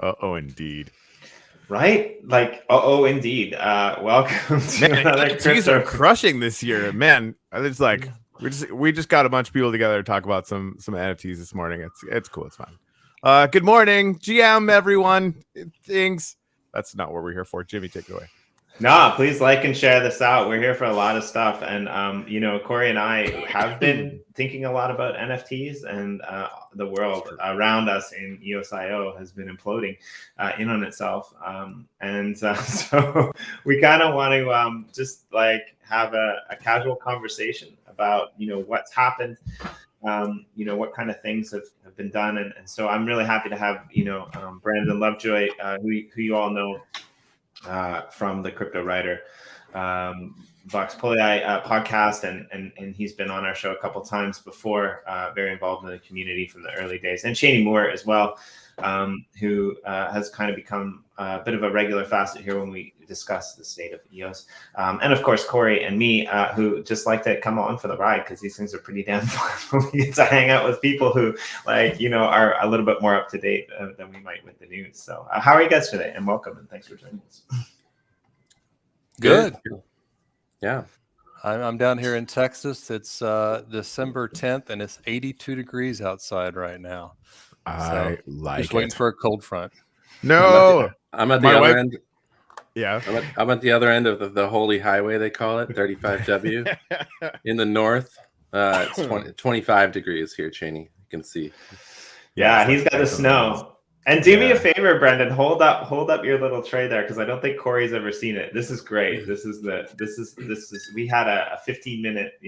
Oh, indeed. Right? Like, oh, indeed. Welcome to another NFTs are crushing this year, man. It's like we just got a bunch of people together to talk about some NFTs this morning. It's cool. It's fun. Good morning, GM, everyone. Things. That's not what we're here for. Jimmy, take it away. No, please like and share this out. We're here for a lot of stuff. And, Corey and I have been thinking a lot about NFTs, and the world around us in EOS.io has been imploding in on itself. So we kind of want to just like have a casual conversation about, what's happened, what kind of things have been done. And so I'm really happy to have, Brandon Lovejoy, who you all know from the Cryptowriter Vox Polii podcast, and he's been on our show a couple times before, very involved in the community from the early days, and Shani Moore as well, who has kind of become a bit of a regular facet here when we discuss the state of EOS, and of course Corey and me, who just like to come on for the ride because these things are pretty damn fun. We get to hang out with people who are a little bit more up to date than we might with the news. So how are you guys today? And welcome, and thanks for joining us. Good. Yeah, I'm down here in Texas. It's December 10th, and it's 82 degrees outside right now. I like just waiting for a cold front. No, I'm at the other end. Yeah, I'm at the other end of the holy highway, they call it, 35W. In the north, it's 25 degrees here, Cheney. You can see. Yeah, he's got the snow. And do me a favor, Brendan. Hold up your little tray there, because I don't think Corey's ever seen it. This is great. This is we had a 15-minute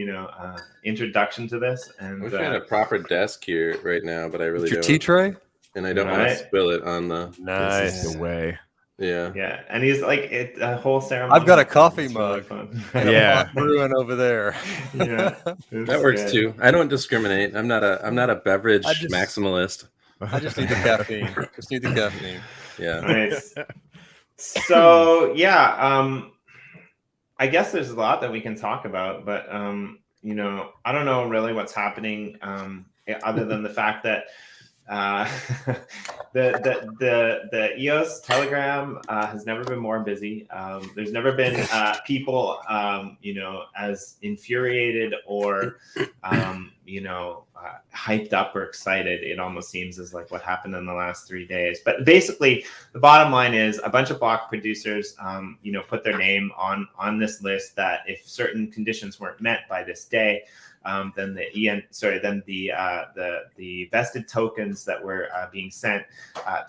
introduction to this, and I wish I had a proper desk here right now, but I really don't. Your tea tray, and I don't want to spill it on the. Nice. This is the way. Yeah. And he's like a whole ceremony. I've got a coffee mug. Really yeah, brewing over there. Yeah, that works too. I don't discriminate. I'm not a beverage maximalist. I just need the caffeine. Yeah. Nice. So I guess there's a lot that we can talk about, but I don't know really what's happening other than the fact that the EOS Telegram has never been more busy. There's never been people as infuriated or hyped up or excited. It almost seems as like what happened in the last 3 days. But basically, the bottom line is a bunch of block producers put their name on this list that if certain conditions weren't met by this day, then the vested tokens that were being sent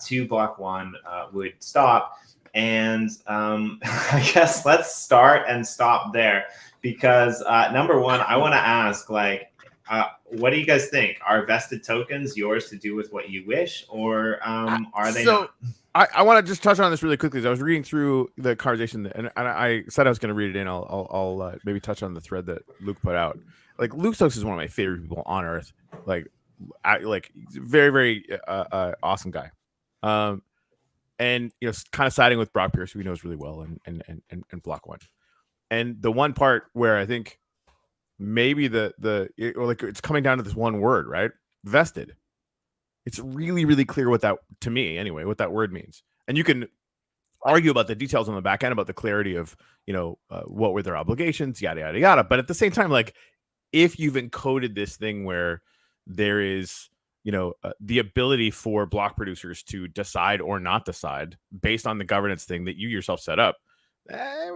to Block One would stop. And I guess let's start and stop there, because number one, I want to ask, what do you guys think? Are vested tokens yours to do with what you wish, or are they not? I want to just touch on this really quickly. As I was reading through the conversation, and I said I was going to read it in. I'll maybe touch on the thread that Luke put out. Like, Luke Stokes is one of my favorite people on earth. Like very, very awesome guy. And kind of siding with Brock Pierce, who he knows really well, and Block One. And the one part where I think maybe it's coming down to this one word, right? Vested. It's really, really clear what that, to me anyway, what that word means. And you can argue about the details on the back end about the clarity of, what were their obligations, yada, yada, yada. But at the same time, if you've encoded this thing where there is, the ability for block producers to decide or not decide based on the governance thing that you yourself set up, I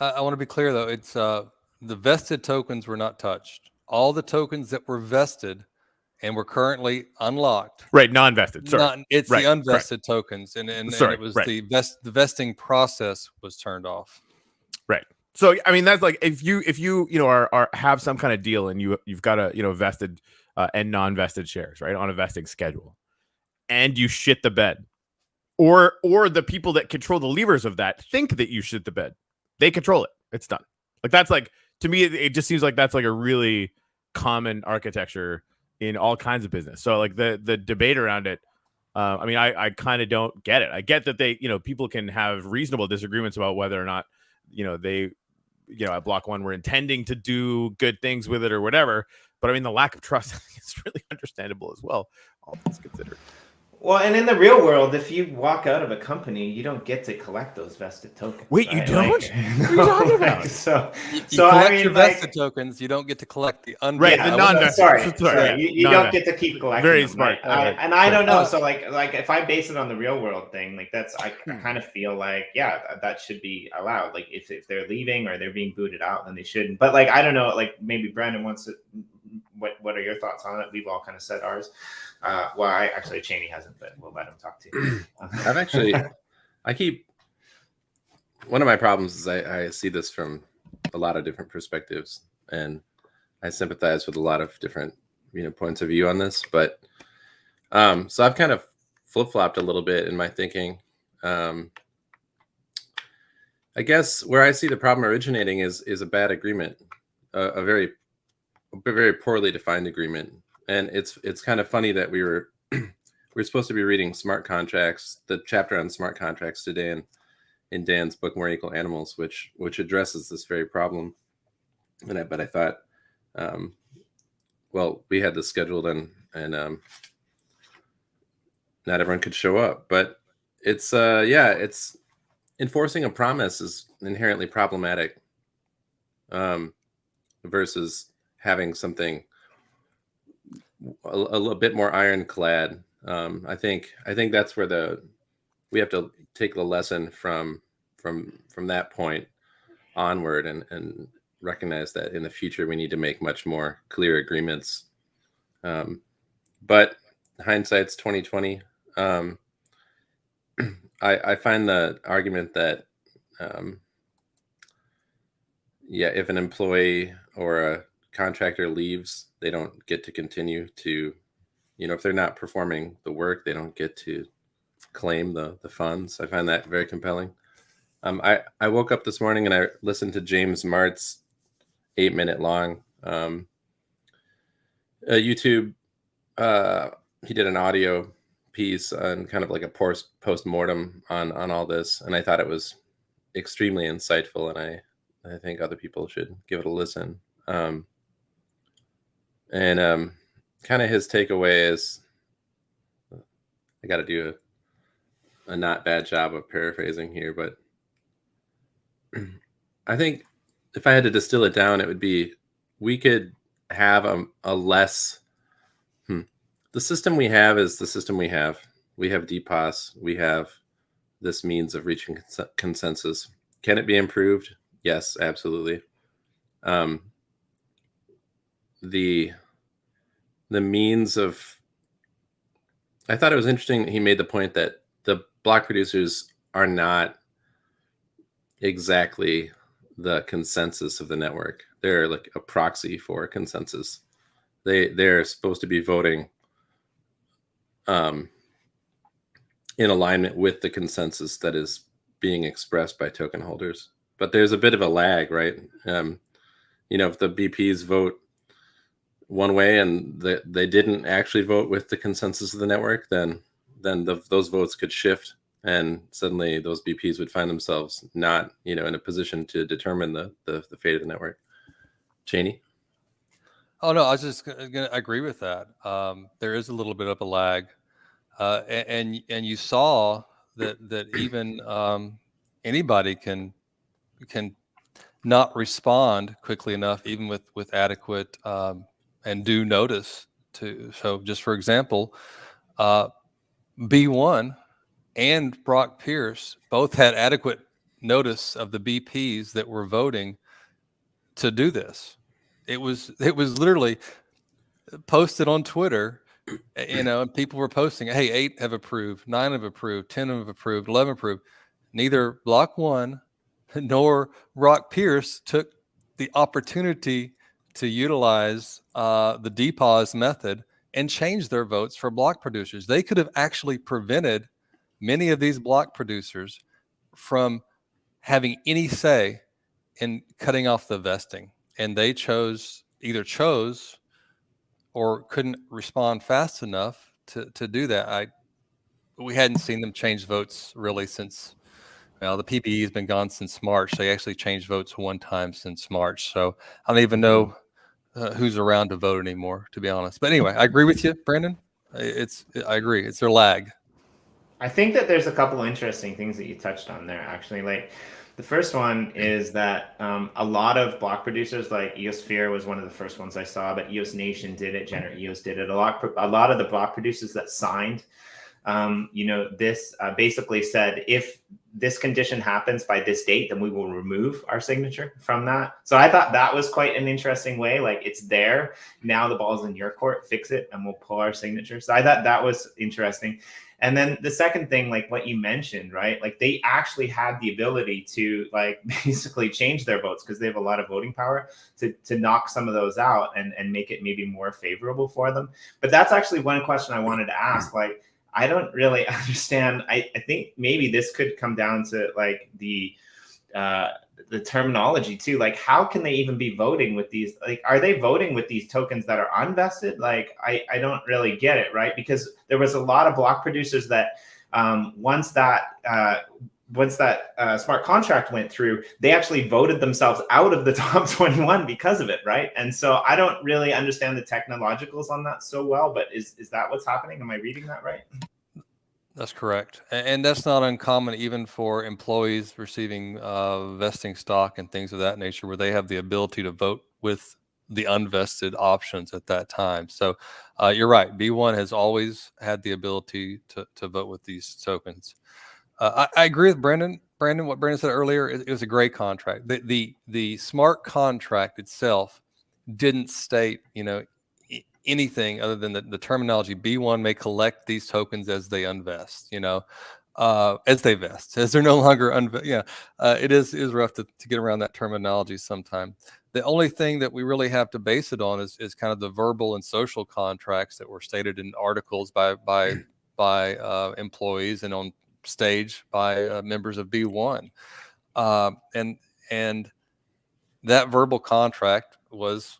want to be clear, though. It's the vested tokens were not touched. All the tokens that were vested and were currently unlocked. Right, non-vested. Sorry. It's the unvested tokens, and it was the vesting process was turned off. Right. So I mean, that's like if you are have some kind of deal and you've got a vested and non-vested shares, right, on a vesting schedule, and you shit the bed, or the people that control the levers of that think that you shit the bed, they control it. It's done. That's to me, it just seems like that's a really common architecture in all kinds of business. So the debate around it, I mean, I kind of don't get it. I get that they, people can have reasonable disagreements about whether or not, they, at Block One were intending to do good things with it or whatever. But I mean, the lack of trust is really understandable as well, all things considered. Well, and in the real world, if you walk out of a company, you don't get to collect those vested tokens. Wait, you right? don't? What are you talking about? So, You so collect I mean, your like, vested tokens. You don't get to collect the unvested. Right, yeah, the non-vested. Sorry, Sorry, you don't get to keep collecting Very them, smart. right? Right. And I don't know. Uh, So like if I base it on the real world thing, like that's I kind of feel like that should be allowed. Like if they're leaving or they're being booted out, then they shouldn't. But like I don't know. Like maybe Brandon wants to. What are your thoughts on it? We've all kind of said ours. Well, actually Cheney hasn't, but we'll let him talk to you. I keep, one of my problems is I see this from a lot of different perspectives, and I sympathize with a lot of different, points of view on this, but so I've kind of flip-flopped a little bit in my thinking. I guess where I see the problem originating is a bad agreement, a very poorly defined agreement. And it's kind of funny that we're supposed to be reading smart contracts, the chapter on smart contracts today in Dan's book More Equal Animals, which addresses this very problem. But I thought, well, we had this scheduled and not everyone could show up. But it's it's enforcing a promise is inherently problematic, versus having something a little bit more ironclad. I think that's where we have to take the lesson from that point onward and recognize that in the future we need to make much more clear agreements. But hindsight's 2020. I find the argument that if an employee or a contractor leaves, they don't get to continue to, if they're not performing the work, they don't get to claim the funds. I find that very compelling. I woke up this morning and I listened to James Mart's 8-minute long YouTube. He did an audio piece on kind of like a post-mortem on all this, and I thought it was extremely insightful, and I think other people should give it a listen. And kind of his takeaway is, I got to do a not bad job of paraphrasing here, but I think if I had to distill it down, it would be, we could have a less, the system we have is the system we have. We have DPoS. We have this means of reaching consensus. Can it be improved? Yes, absolutely. The means of, I thought it was interesting. He made the point that the block producers are not exactly the consensus of the network. They're like a proxy for consensus. They're supposed to be voting in alignment with the consensus that is being expressed by token holders. But there's a bit of a lag, right? If the BPs vote one way and they didn't actually vote with the consensus of the network, then those votes could shift, and suddenly those BPs would find themselves not, in a position to determine the fate of the network. Cheney? Oh no, I was just gonna agree with that. There is a little bit of a lag, and you saw that even anybody can not respond quickly enough, even with adequate and due notice to. So just for example, B1 and Brock Pierce both had adequate notice of the BPs that were voting to do this. It was literally posted on Twitter, and people were posting, hey, 8 have approved, 9 have approved, 10 have approved, 11 approved. Neither Block 1 nor Brock Pierce took the opportunity to utilize the DPoS method and change their votes for block producers. They could have actually prevented many of these block producers from having any say in cutting off the vesting. And they either chose or couldn't respond fast enough to do that. We hadn't seen them change votes really since, the PBE has been gone since March. They actually changed votes one time since March. So I don't even know who's around to vote anymore, to be honest. But anyway, I agree with you, Brandon. I agree. It's their lag. I think that there's a couple interesting things that you touched on there, actually. Like, the first one is that a lot of block producers, like EOSphere was one of the first ones I saw, but EOS Nation did it, Generate EOS did it. A lot of the block producers that signed, this basically said, if this condition happens by this date, then we will remove our signature from that. So I thought that was quite an interesting way. Like, it's there now, the ball's in your court, fix it, and we'll pull our signature. So I thought that was interesting. And then the second thing, like what you mentioned, right? Like, they actually had the ability to, like, basically change their votes, because they have a lot of voting power, to knock some of those out and make it maybe more favorable for them. But that's actually one question I wanted to ask. Like, I don't really understand. I think maybe this could come down to, like, the terminology too. Like, how can they even be voting with these? Like, are they voting with these tokens that are unvested? Like, I don't really get it, right? Because there was a lot of block producers that once that smart contract went through, they actually voted themselves out of the top 21 because of it, right? And so I don't really understand the technologicals on that so well, but is that what's happening? Am I reading that right? That's correct. And that's not uncommon even for employees receiving vesting stock and things of that nature, where they have the ability to vote with the unvested options at that time. So you're right. B1 has always had the ability to vote with these tokens. I agree with Brandon. What Brandon said earlier, it was a great contract. The smart contract itself didn't state, anything other than the terminology. B1 may collect these tokens as they unvest, as they vest, as they're no longer it is rough to get around that terminology sometime. The only thing that we really have to base it on is kind of the verbal and social contracts that were stated in articles by employees and on stage by members of B1, and that verbal contract was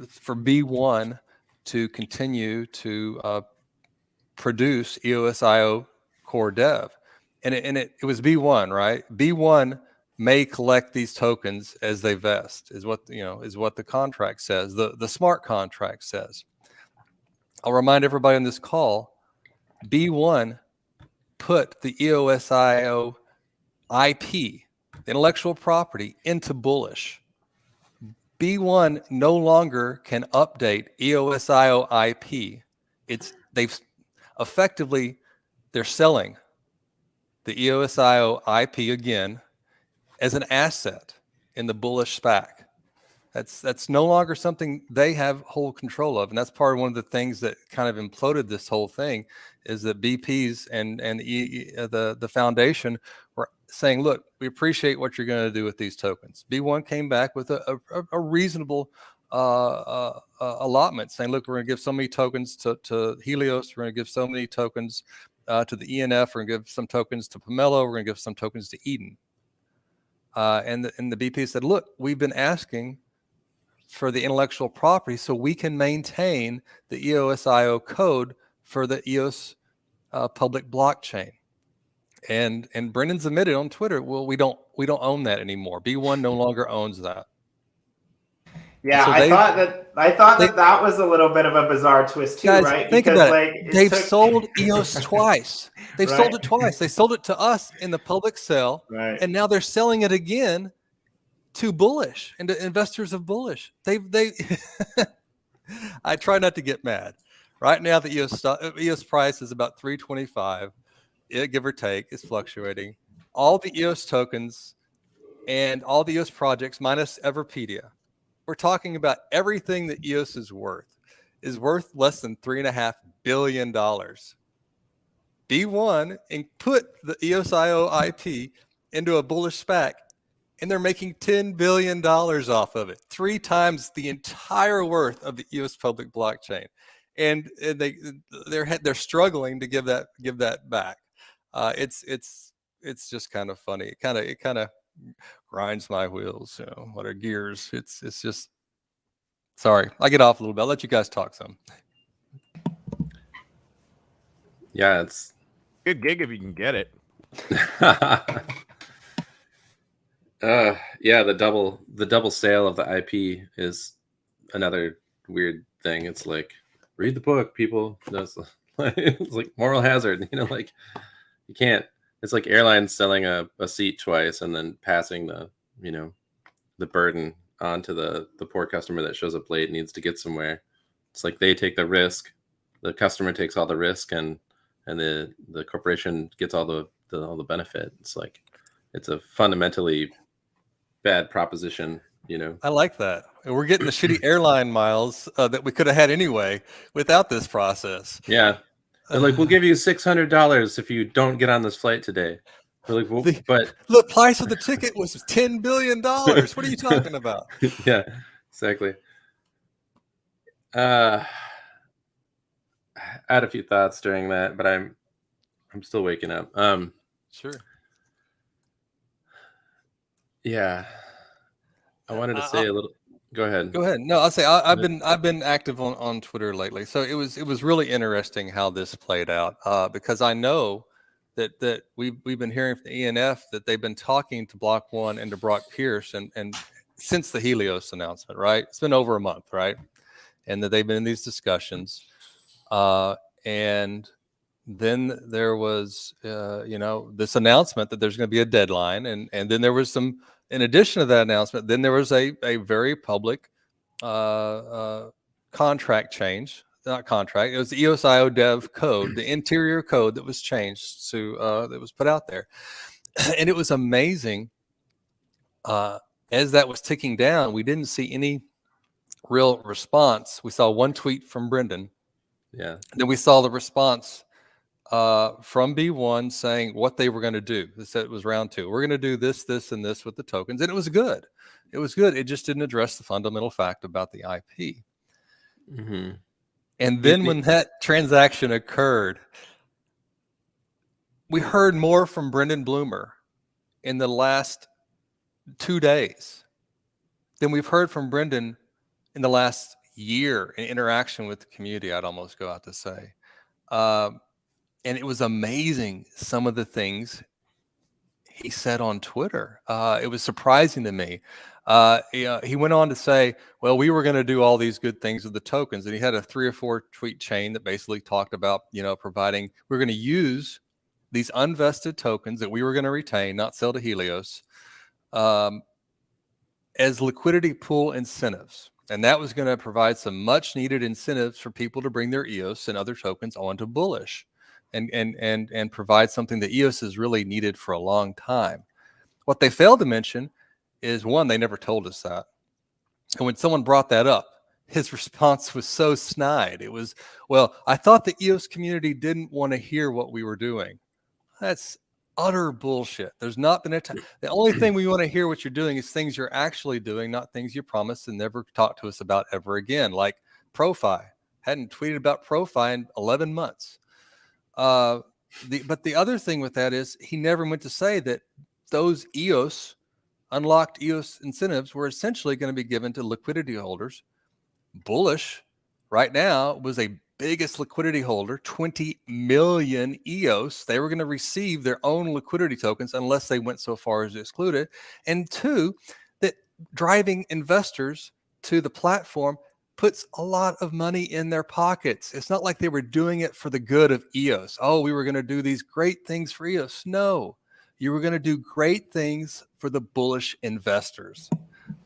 for B1 to continue to produce EOSIO core dev, and it was B1, right? B1 may collect these tokens as they vest, is what the contract says. The smart contract says. I'll remind everybody on this call, B1 put the EOSIO IP, the intellectual property, into bullish. B1 no longer can update EOSIO IP. They're selling the EOSIO IP again as an asset in the bullish SPAC. That's no longer something they have whole control of, and that's part of one of the things that kind of imploded this whole thing, is that BPs and the foundation were saying, "Look, we appreciate what you're going to do with these tokens." B1 came back with a reasonable allotment, saying, "Look, we're going to give so many tokens to Helios. We're going to give so many tokens to the ENF. We're going to give some tokens to Pomelo. We're going to give some tokens to Eden." And the BP said, "Look, we've been asking for the intellectual property so we can maintain the EOSIO code for the EOS public blockchain." And Brendan's admitted on Twitter, "Well, we don't own that anymore. B1 no longer owns that." Yeah, so I thought that was a little bit of a bizarre twist too, guys, right? Think because about like it. They've sold EOS twice. They've Right. sold it twice. They sold it to us in the public sale, Right. and now they're selling it again to Bullish and to investors of Bullish. They I try not to get mad. Right now, the EOS price is about 325, give or take. It's fluctuating. All the EOS tokens and all the EOS projects minus Everpedia, we're talking about everything that EOS is worth less than $3.5 billion. B1 and put the EOSIO IP into a bullish SPAC, and they're making $10 billion off of it, 3 times the entire worth of the EOS public blockchain. And they're struggling to give that back. It's just kind of funny. It kind of grinds my wheels, what are gears. It's just, sorry, I get off a little bit. I'll let you guys talk some. Yeah, it's good gig if you can get it. Yeah, the double sale of the IP is another weird thing. It's like read the book, people. That's it's like moral hazard. Like you can't. It's like airlines selling a seat twice and then passing the the burden onto the poor customer that shows up late and needs to get somewhere. It's like they take the risk, the customer takes all the risk, and the corporation gets all the benefit. It's like it's a fundamentally bad proposition. I like that. And we're getting the shitty airline miles that we could have had anyway without this process. Yeah. They're like, we'll give you $600 if you don't get on this flight today. We're like, well, but the price of the ticket was $10 billion. What are you talking about? Yeah, exactly. I had a few thoughts during that, but I'm still waking up. Sure. Yeah. I wanted to say a little. Go ahead. Go ahead. No, I'll say I've been active on Twitter lately, so it was really interesting how this played out because I know that we've been hearing from the ENF that they've been talking to Block One and to Brock Pierce and since the Helios announcement, right? It's been over a month, right? And that they've been in these discussions, and then there was this announcement that there's going to be a deadline, and then there was some. In addition to that announcement, then there was a very public contract change. Not contract. It was the EOS-IO dev code, the interior code that was changed to that was put out there, and it was amazing. As that was ticking down, we didn't see any real response. We saw one tweet from Brendan. Yeah. Then we saw the response from B1 saying what they were going to do. They said it was round 2. We're going to do this, this, and this with the tokens. And it was good. It was good. It just didn't address the fundamental fact about the IP. Mm-hmm. And then when that transaction occurred, we heard more from Brendan Bloomer in the last 2 days than we've heard from Brendan in the last year in interaction with the community, I'd almost go out to say. And it was amazing, some of the things he said on Twitter. It was surprising to me. He went on to say, well, we were going to do all these good things with the tokens. And he had a 3 or 4 tweet chain that basically talked about, providing, we're going to use these unvested tokens that we were going to retain, not sell to Helios, as liquidity pool incentives. And that was going to provide some much needed incentives for people to bring their EOS and other tokens onto Bullish. And provide something that EOS has really needed for a long time. What they failed to mention is, one, they never told us that. And when someone brought that up, his response was so snide. It was, well, I thought the EOS community didn't want to hear what we were doing. That's utter bullshit. There's not been a time. The only thing we want to hear what you're doing is things you're actually doing, not things you promised and never talked to us about ever again. Like Profi. Hadn't tweeted about Profi in 11 months. But the other thing with that is he never went to say that those unlocked EOS incentives were essentially going to be given to liquidity holders. Bullish right now was a biggest liquidity holder, 20 million EOS. They were going to receive their own liquidity tokens unless they went so far as to exclude it. And 2, that driving investors to the platform puts a lot of money in their pockets. It's not like they were doing it for the good of EOS. Oh, we were going to do these great things for EOS. No, you were going to do great things for the bullish investors.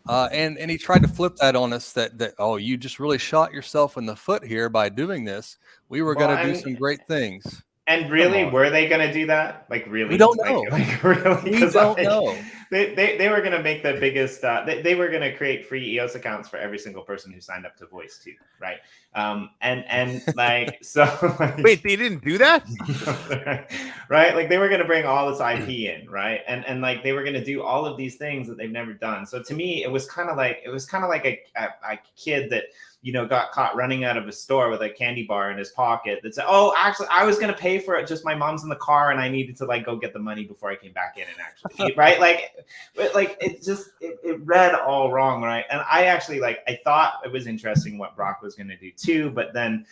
And he tried to flip that on us that oh, you just really shot yourself in the foot here by doing this. We were going to do some great things. And really, were they going to do that? Like, really? We don't know. Like really? We don't know. They were going to make the biggest. They were going to create free EOS accounts for every single person who signed up to Voice too, right? And like so. Like, wait, they didn't do that, right? Like they were going to bring all this IP in, right? And like they were going to do all of these things that they've never done. So to me, it was kind of like a kid that got caught running out of a store with a candy bar in his pocket that said, oh, actually, I was going to pay for it. Just my mom's in the car and I needed to like go get the money before I came back in and actually eat, right? Like it read all wrong, right? And I actually I thought it was interesting what Brock was going to do too. But then,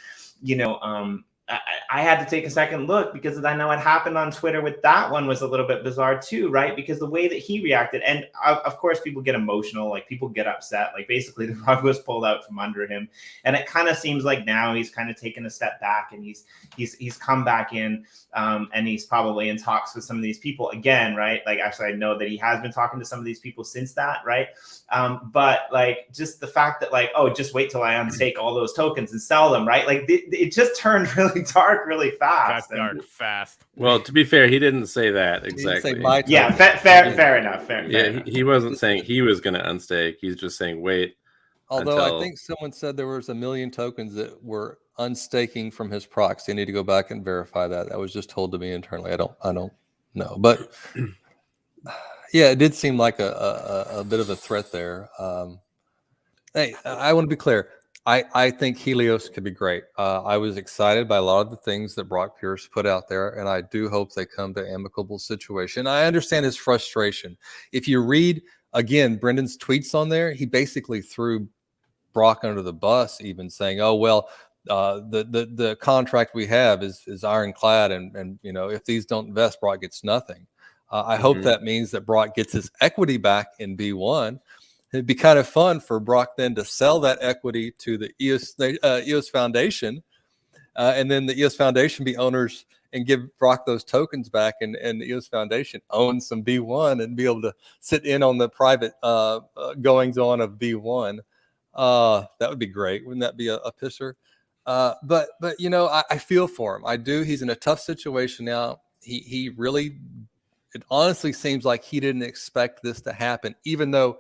I had to take a second look because I know what happened on Twitter with that one was a little bit bizarre too, right? Because the way that he reacted, and of course people get emotional, like people get upset, like basically the rug was pulled out from under him, and it kind of seems like now he's kind of taken a step back and he's come back in, and he's probably in talks with some of these people again, right? Like actually I know that he has been talking to some of these people since that, right? But like just the fact that like, oh, just wait till I unstake all those tokens and sell them, right? Like it just turned really dark really fast. Fast. Well, to be fair, he didn't say that exactly. He didn't say my Yeah, fair enough. Fair enough. He wasn't saying he was going to unstake. He's just saying wait. Although I think someone said there was 1 million tokens that were unstaking from his proxy. I need to go back and verify that. That was just told to me internally. I don't know, but yeah, it did seem like a bit of a threat there. Hey, I want to be clear. I think Helios could be great. I was excited by a lot of the things that Brock Pierce put out there, and I do hope they come to amicable situation. I understand his frustration. If you read, again, Brendan's tweets on there, he basically threw Brock under the bus, even saying, oh, well, the contract we have is ironclad, and you know, if these don't invest, Brock gets nothing. I hope that means that Brock gets his equity back in B1. It'd be kind of fun for Brock then to sell that equity to the EOS Foundation, and then the EOS Foundation be owners and give Brock those tokens back, and the EOS Foundation own some B1 and be able to sit in on the private goings on of B1. That would be great. Wouldn't that be a pisser? But you know, I feel for him. I do. He's in a tough situation now. He really, it honestly seems like he didn't expect this to happen, even though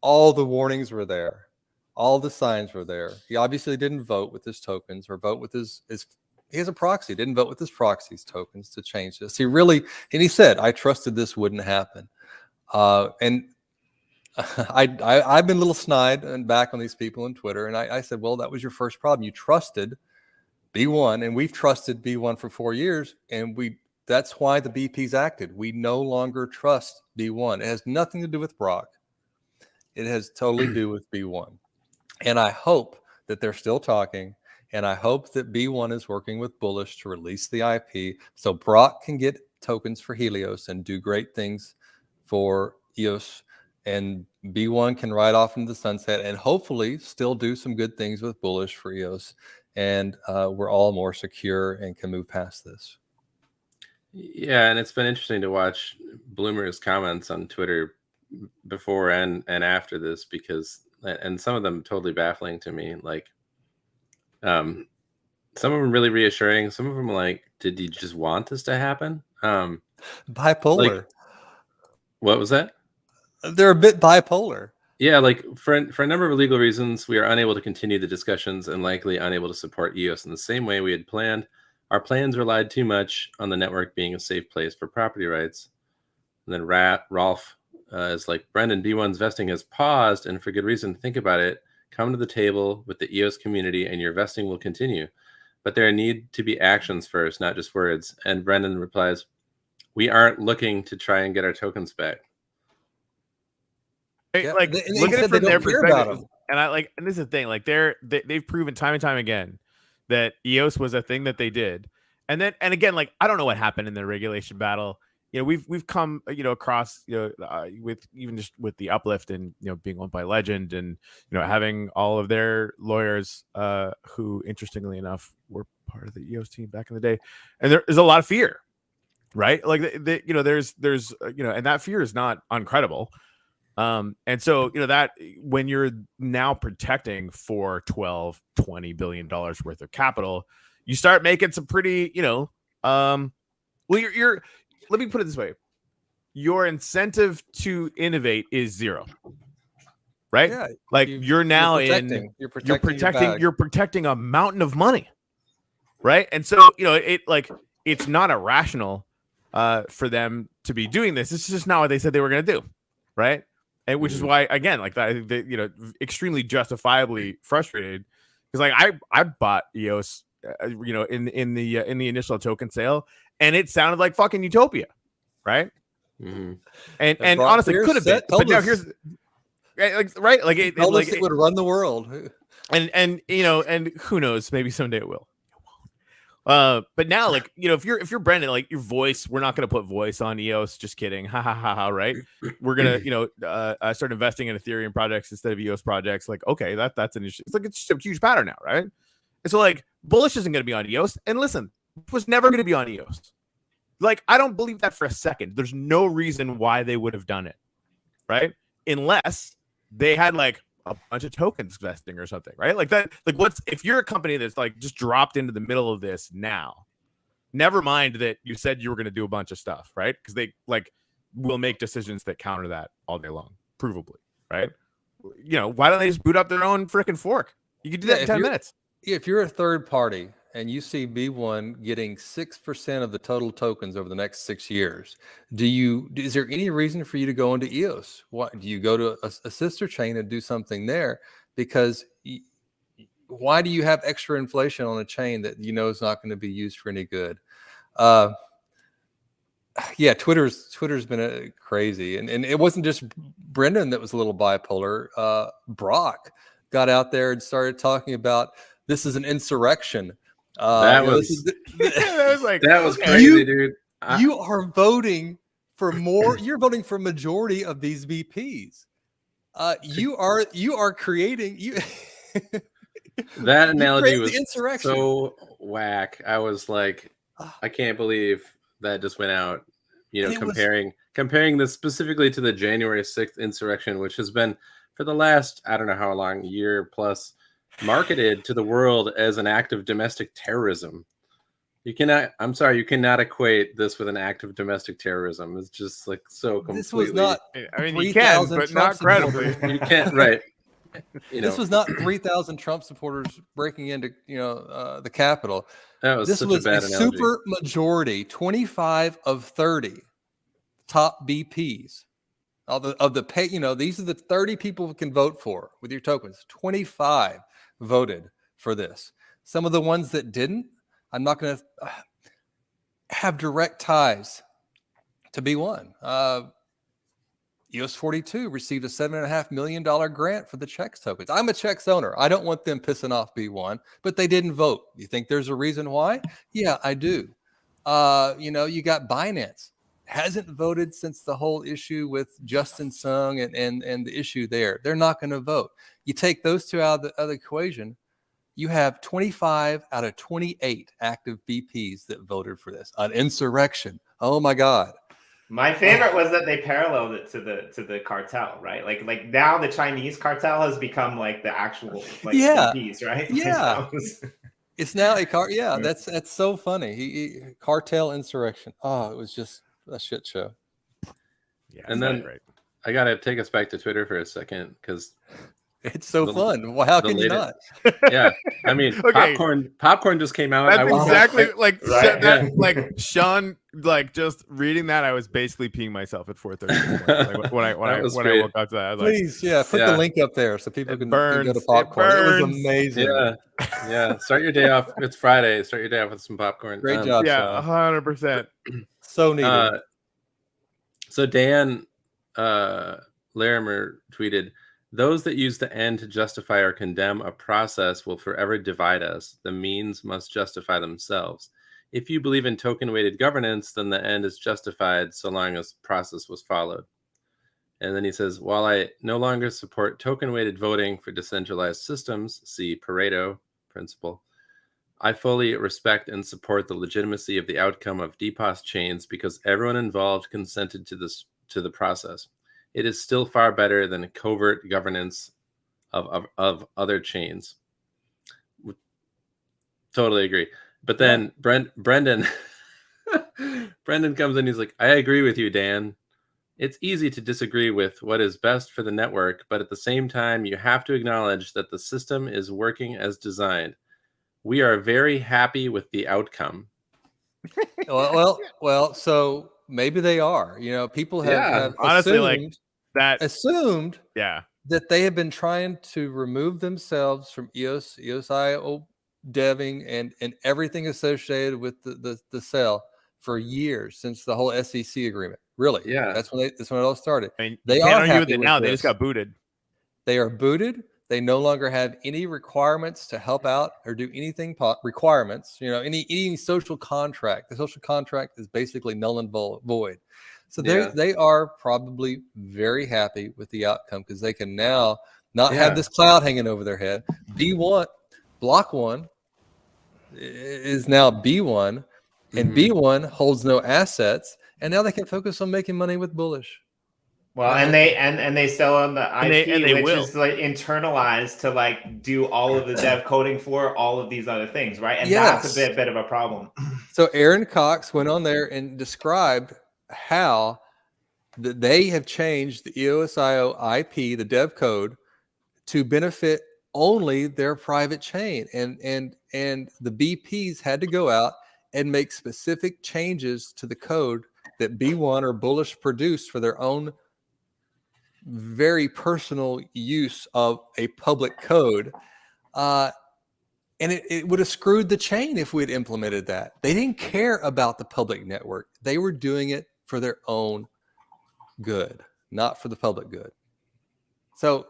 all the warnings were there, all the signs were there. He obviously didn't vote with his tokens or vote with his he has a proxy, didn't vote with his proxy's tokens to change this. He really, and he said, I trusted this wouldn't happen. And I've been a little snide and back on these people on Twitter. And I said, well, that was your first problem. You trusted B1, and we've trusted B1 for 4 years. And that's why the BPs acted. We no longer trust B1. It has nothing to do with Brock. It has totally to do with B1. And I hope that they're still talking. And I hope that B1 is working with Bullish to release the IP so Brock can get tokens for Helios and do great things for EOS. And B1 can ride off into the sunset and hopefully still do some good things with Bullish for EOS. And we're all more secure and can move past this. Yeah, and it's been interesting to watch Bloomer's comments on Twitter before and after this, because, and some of them totally baffling to me. Like, some of them really reassuring. Some of them like, did you just want this to happen? Bipolar. Like, what was that? They're a bit bipolar. Yeah, like for a number of legal reasons, we are unable to continue the discussions and likely unable to support EOS in the same way we had planned. Our plans relied too much on the network being a safe place for property rights. And then Rolf is like, Brendan, B1's vesting has paused, and for good reason. Think about it. Come to the table with the EOS community and your vesting will continue. But there need to be actions first, not just words. And Brendan replies, we aren't looking to try and get our tokens back. Yeah, like, look at it from their perspective. And this is the thing, like they've proven time and time again that EOS was a thing that they did. And again, like, I don't know what happened in the regulation battle. You know, we've come, you know, across, you know, with even just with the uplift and, you know, being owned by Legend and, you know, having all of their lawyers who, interestingly enough, were part of the EOS team back in the day. And there is a lot of fear, right? Like, you know, there's, you know, and that fear is not uncredible. And so, you know, that when you're now protecting for $12-20 billion worth of capital, you start making some pretty, you know, well, you're let me put it this way. Your incentive to innovate is zero, right? Yeah, like you're protecting a mountain of money, right? And so, you know, it's not irrational for them to be doing this. It's just not what they said they were going to do, right? And which is why, again, like that, you know, extremely justifiably frustrated, because like I bought EOS, you know, in the initial token sale, and it sounded like fucking utopia, right? Mm-hmm. And honestly, it could have been. But now here's right, like it would run the world, and you know, and who knows, maybe someday it will. But now, like, if you're Brendan, like, your voice, we're not gonna put voice on EOS. Just kidding. Ha ha ha ha. Right? We're gonna, start investing in Ethereum projects instead of EOS projects. Like, okay, that's an issue. It's like it's just a huge pattern now, right? And so, like, bullish isn't gonna be on EOS. And listen, it was never gonna be on EOS. Like, I don't believe that for a second. There's no reason why they would have done it, right? Unless they had like a bunch of tokens vesting or something, right? Like that. Like, if you're a company that's like just dropped into the middle of this now, never mind that you said you were going to do a bunch of stuff, right? Because they like will make decisions that counter that all day long, provably, right? Why don't they just boot up their own freaking fork? You could do that in 10 minutes. If you're a third party and you see B1 getting 6% of the total tokens over the next 6 years, is there any reason for you to go into EOS? What do you go to a sister chain and do something there? Because why do you have extra inflation on a chain that is not going to be used for any good? Yeah, Twitter's been crazy, and it wasn't just Brendan that was a little bipolar. Brock got out there and started talking about this is an insurrection. That was crazy, dude. You are voting for more. You're voting for majority of these VPs. You are creating you. That analogy was so whack. I was like, I can't believe that just went out. Comparing this specifically to the January 6th insurrection, which has been for the last, I don't know how long, year plus, marketed to the world as an act of domestic terrorism. You cannot equate this with an act of domestic terrorism. It's just like so completely. This was not. I mean, you can, but not credibly. You can't, right? This was not 3,000 Trump supporters breaking into the Capitol. That was this such was a bad analogy. Super majority, 25 of 30 top BPs. These are the 30 people who can vote for with your tokens. 25 voted for this. Some of the ones that didn't, I'm not going to have direct ties to B1. EOS 42 received a $7.5 million grant for the Chex tokens. I'm a Chex owner. I don't want them pissing off B1, but they didn't vote. You think there's a reason why? Yeah, I do. You got Binance. Hasn't voted since the whole issue with Justin Sung and the issue there. They're not going to vote. You take those two out of the equation, you have 25 out of 28 active BPs that voted for this. An insurrection. Oh my God. My favorite was that they paralleled it to the cartel, right? Like now the Chinese cartel has become like the actual BPs, right? Yeah. It's now a car. Yeah, that's so funny. Cartel insurrection. Oh, it was just a shit show. Yeah, and then I gotta take us back to Twitter for a second because it's so fun. Well, how can you not? Yeah, I mean, okay. Popcorn just came out. That's exactly like Sean, like just reading that. I was basically peeing myself at 4:30 like when I woke up to that. I was Please, put the link up there so people can go to Popcorn. It was amazing. Yeah. Start your day off. It's Friday. Start your day off with some popcorn. Great job. Yeah, 100%. So needed. So Dan Larimer tweeted, "Those that use the end to justify or condemn a process will forever divide us. The means must justify themselves. If you believe in token-weighted governance, then the end is justified so long as process was followed." And then he says, "While I no longer support token-weighted voting for decentralized systems, see Pareto principle, I fully respect and support the legitimacy of the outcome of DPoS chains because everyone involved consented to the process. It is still far better than covert governance of other chains." Totally agree. But then Brendan comes in. He's like, "I agree with you, Dan. It's easy to disagree with what is best for the network, but at the same time, you have to acknowledge that the system is working as designed. We are very happy with the outcome." Well, so maybe they are. People have honestly assumed that they have been trying to remove themselves from EOS.io deving and everything associated with the sale for years since the whole SEC agreement. Really? Yeah. That's when it all started. I mean, they can't are argue happy with it with now. this. They just got booted. They are booted. They no longer have any requirements to help out or do anything requirements, any social contract. The social contract is basically null and void. So they are probably very happy with the outcome because they can now not have this cloud hanging over their head. Block 1 is now B1, and B1 holds no assets, and now they can focus on making money with Bullish. Well, and they still own the IP, they which will. is like internalized to like do all of the dev coding for all of these other things, right? And Yes. that's a bit of a problem. So Aaron Cox went on there and described how they have changed the EOSIO IP, the dev code, to benefit only their private chain, and the BPs had to go out and make specific changes to the code that B1 or Bullish produced for their own very personal use of a public code. And it would have screwed the chain if we had implemented that. They didn't care about the public network. They were doing it for their own good, not for the public good. So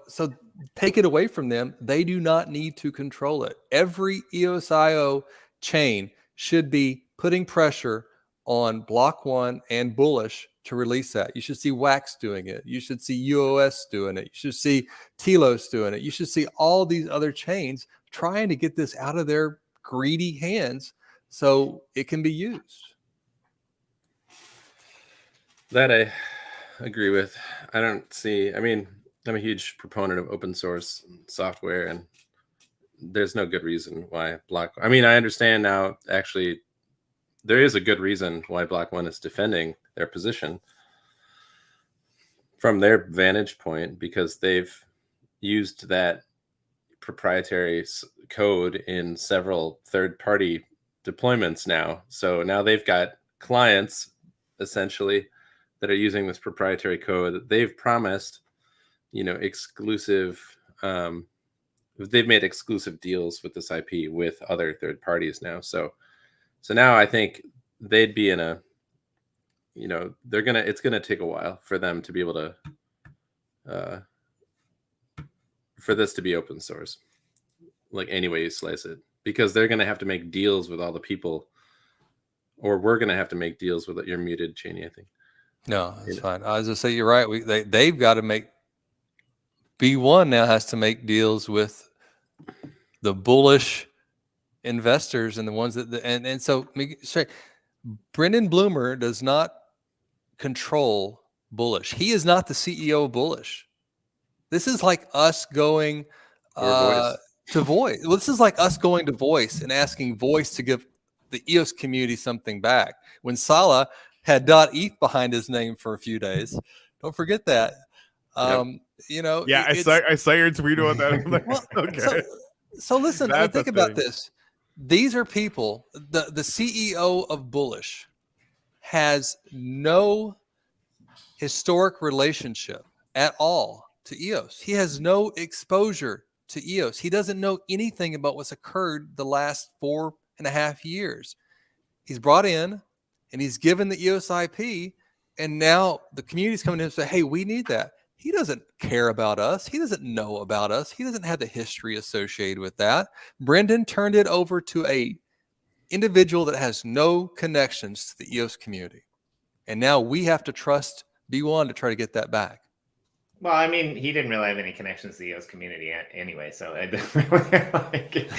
take it away from them. They do not need to control it. Every EOSIO chain should be putting pressure on Block 1 and Bullish to release that. You should see Wax doing it. You should see EOS doing it. You should see Telos doing it. You should see all these other chains trying to get this out of their greedy hands so it can be used. That I agree with. I'm a huge proponent of open source software, and there's no good reason why I understand now, actually, there is a good reason why Block 1 is defending their position from their vantage point, because they've used that proprietary code in several third-party deployments now. So now they've got clients, essentially, that are using this proprietary code. They've promised, exclusive, they've made exclusive deals with this IP with other third parties now. So now I think they'd be in a, it's going to take a while for them to be able to, for this to be open source, like any way you slice it, because they're going to have to make deals with all the people, or we're going to have to make deals with your muted, Cheney, I think. No, that's fine. I was going to say, you're right. They've got to make, B1 now has to make deals with the Bullish investors and the ones and so Brendan Bloomer does not control Bullish. He is not the CEO of Bullish. This is like us going to Voice. Well, this is like us going to Voice and asking Voice to give the EOS community something back. When Salah had .eth behind his name for a few days, don't forget that. Yeah, I saw your tweet on that. Well, okay. So listen, think about this. These are people, the CEO of Bullish has no historic relationship at all to EOS. He has no exposure to EOS. He doesn't know anything about what's occurred the last 4.5 years. He's brought in and he's given the EOS IP, and now the community's coming in and say, hey, we need that. He doesn't care about us. He doesn't know about us. He doesn't have the history associated with that. Brendan turned it over to a individual that has no connections to the EOS community. And now we have to trust B1 to try to get that back. Well, I mean, he didn't really have any connections to the EOS community anyway, so I didn't really like it.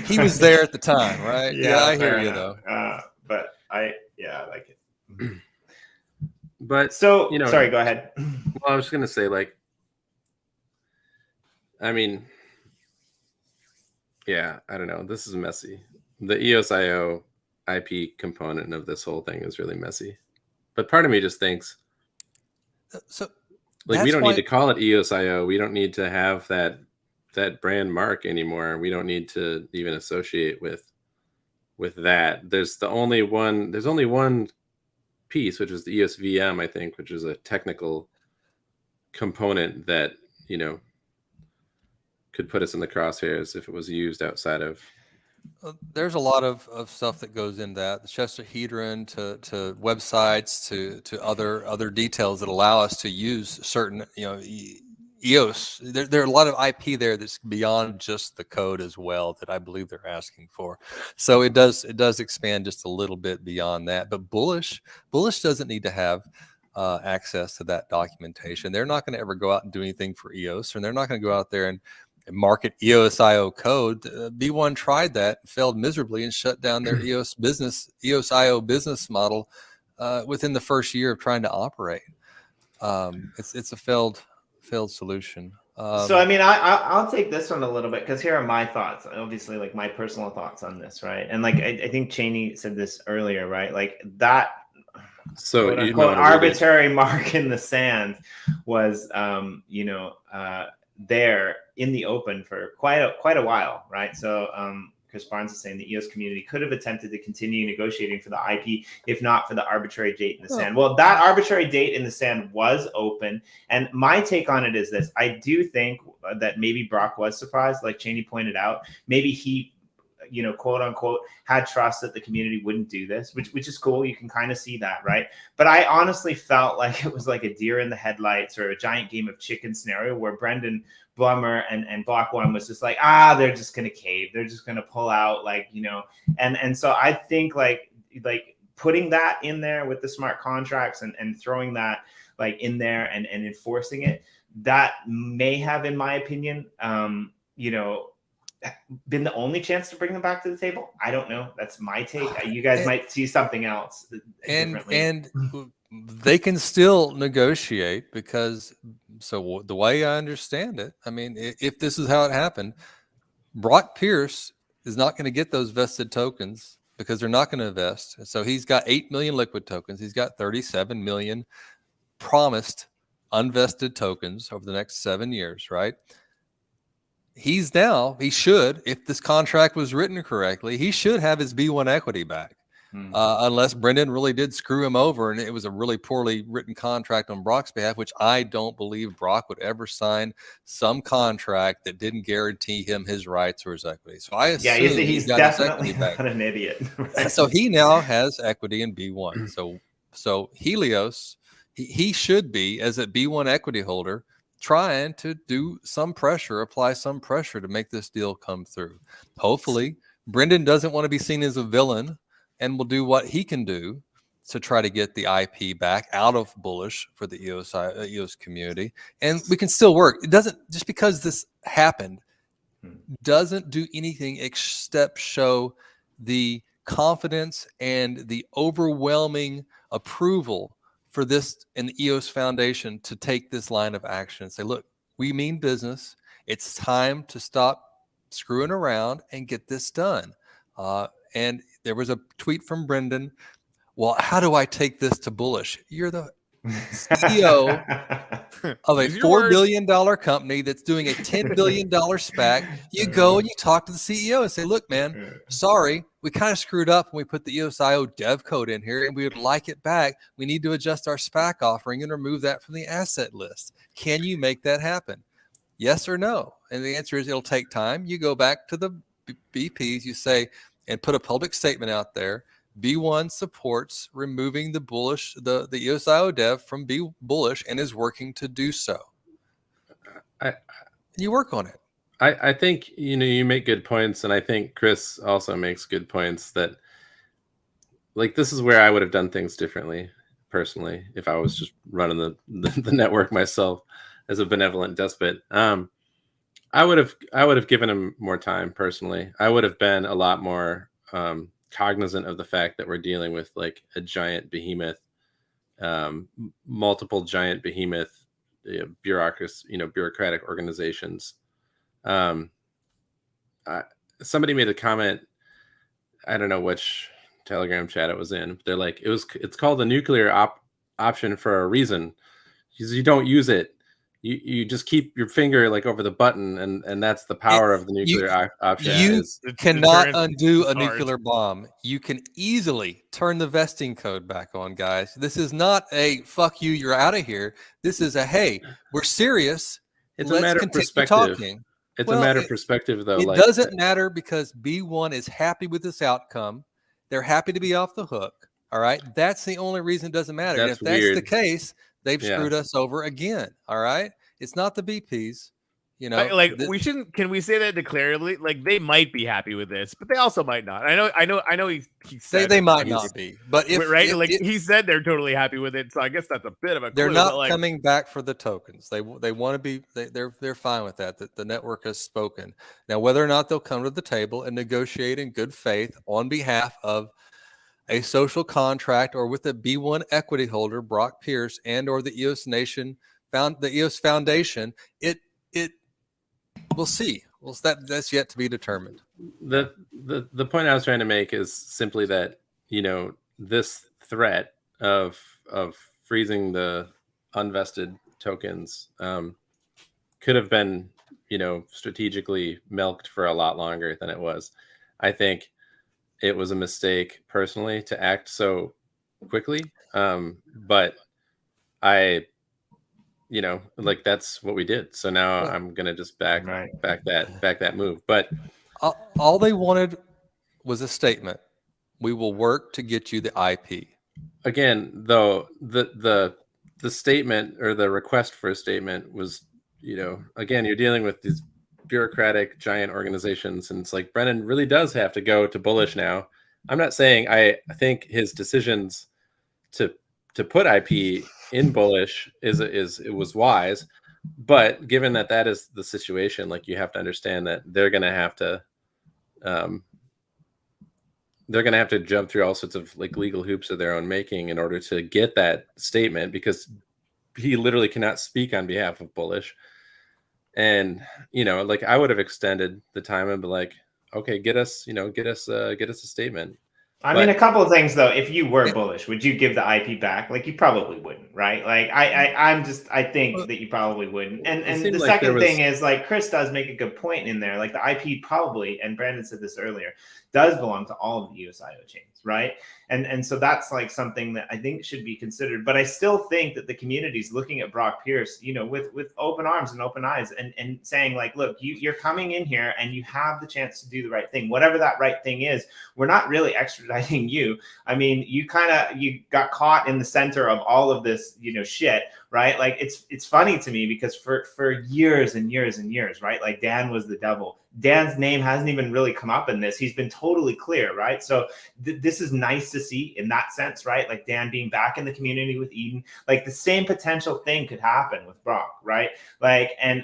He was there at the time, right? Yeah, I hear you, though. But I like it. But so, sorry, go ahead. Well, I was just going to say, I don't know. This is messy. The EOSIO IP component of this whole thing is really messy. But part of me just thinks, we don't need to call it EOSIO. We don't need to have that brand mark anymore. We don't need to even associate with that. There's only one piece, which is the EOS VM, I think, which is a technical component that could put us in the crosshairs if it was used outside of. There's a lot of stuff that goes in that, the Chesterhedron to websites to other details that allow us to use certain EOS, there are a lot of IP there that's beyond just the code as well that I believe they're asking for. So it does expand just a little bit beyond that. But Bullish doesn't need to have access to that documentation. They're not going to ever go out and do anything for EOS, and they're not going to go out there and market EOS.io code. B1 tried that, failed miserably, and shut down their EOS.io business model within the first year of trying to operate. It's a failed solution. So I mean, I'll take this one a little bit because here are my thoughts. Obviously, like my personal thoughts on this, right? And like I think Cheney said this earlier, right? Like that. So quote unquote arbitrary mark in the sand was, there in the open for quite a while, right? So Chris Barnes is saying the EOS community could have attempted to continue negotiating for the IP if not for the arbitrary date in the sand. Well, that arbitrary date in the sand was open. And my take on it is this. I do think that maybe Brock was surprised, like Cheney pointed out. Maybe he, quote unquote, had trust that the community wouldn't do this, which is cool. You can kind of see that, right? But I honestly felt like it was like a deer in the headlights or a giant game of chicken scenario where Brendan Blummer and Block One was just like, they're just gonna cave, they're just gonna pull out, and so I think like putting that in there with the smart contracts and throwing that like in there and enforcing it, that may have, in my opinion, been the only chance to bring them back to the table. I don't know. That's my take. You guys might see something else differently. And they can still negotiate because, so the way I understand it, I mean, if this is how it happened, Brock Pierce is not going to get those vested tokens because they're not going to vest. So he's got 8 million liquid tokens. He's got 37 million promised unvested tokens over the next 7 years, right? He should, if this contract was written correctly, he should have his B1 equity back. Unless Brendan really did screw him over and it was a really poorly written contract on Brock's behalf, which I don't believe Brock would ever sign some contract that didn't guarantee him his rights or his equity. So I assume he's got definitely his equity back. Not an idiot. Right? So he now has equity in B1. So Helios, he should be, as a B1 equity holder, trying to apply some pressure to make this deal come through. Hopefully, Brendan doesn't want to be seen as a villain and will do what he can do to try to get the IP back out of Bullish for the EOS community. And we can still work. It doesn't, just because this happened, doesn't do anything except show the confidence and the overwhelming approval for this and the EOS Foundation to take this line of action and say, look, we mean business. It's time to stop screwing around and get this done. And there was a tweet from Brendan. Well, how do I take this to Bullish? You're the CEO of a $4 billion company that's doing a $10 billion SPAC. You go and you talk to the CEO and say, look, man, sorry, we kind of screwed up when we put the EOS.io dev code in here and we would like it back. We need to adjust our SPAC offering and remove that from the asset list. Can you make that happen? Yes or no? And the answer is it'll take time. You go back to the BPs, you say, and put a public statement out there. B1 supports removing the EOS.io dev from Bullish and is working to do so. You work on it. I think, you make good points. And I think Chris also makes good points that, like, this is where I would have done things differently, personally, if I was just running the network myself as a benevolent despot. I would have given him more time personally. I would have been a lot more cognizant of the fact that we're dealing with like a giant behemoth, multiple giant behemoth bureaucratic organizations. Somebody made a comment. I don't know which Telegram chat it was in. But they're like, it's called the nuclear option for a reason. Because you don't use it. You just keep your finger like over the button, and that's the power of the nuclear option. You cannot undo a nuclear bomb. You can easily turn the vesting code back on, guys. This is not a fuck you, you're out of here. This is a hey, we're serious. It's a matter of perspective. Talking. It's a matter of perspective, though. It doesn't matter because B1 is happy with this outcome. They're happy to be off the hook. All right, that's the only reason it doesn't matter. And if that's the case, they've screwed us over again. All right. It's not the BPs. You know, like we shouldn't. Can we say that declaratively? Like they might be happy with this, but they also might not. I know. He said they might not be, but if he said they're totally happy with it, so I guess that's a bit of a. They're clue, not but like, coming back for the tokens. They want to be. They're fine with that. That the network has spoken. Now, whether or not they'll come to the table and negotiate in good faith on behalf of a social contract or with a B1 equity holder, Brock Pierce, and or the EOS Nation the EOS Foundation, we'll see. Well, that's yet to be determined. The point I was trying to make is simply that, you know, this threat of freezing the unvested tokens could have been, you know, strategically milked for a lot longer than it was. I think it was a mistake personally to act so quickly, but I, you know, like that's what we did. So now I'm gonna just back that move. But all they wanted was a statement. We will work to get you the IP. Again, though, the statement or the request for a statement was, you know, again, you're dealing with these bureaucratic giant organizations, and it's like Brennan really does have to go to bullish now. I'm not saying I think his decisions to put IP in bullish it was wise, but given that is the situation, like you have to understand that they're going to have to jump through all sorts of like legal hoops of their own making in order to get that statement, because he literally cannot speak on behalf of bullish. And, you know, like I would have extended the time and be like, okay, get us a statement. I mean, a couple of things though. If you were bullish, would you give the IP back? Like you probably wouldn't, right? Like I think that you probably wouldn't. And the second thing is, like, Chris does make a good point in there. Like the IP probably, and Brandon said this earlier, does belong to all of the EOSIO chains, right? And so that's like something that I think should be considered. But I still think that the community is looking at Brock Pierce, you know, with open arms and open eyes, and saying like, look, you're coming in here and you have the chance to do the right thing, whatever that right thing is. We're not really extraditing you. I mean, you got caught in the center of all of this, you know, shit, right? Like it's funny to me because for years and years and years, right? Like Dan was the devil. Dan's name hasn't even really come up in this. He's been totally clear, right? So this is nice to see in that sense, right? Like Dan being back in the community with Eden, like the same potential thing could happen with Brock, right? Like, and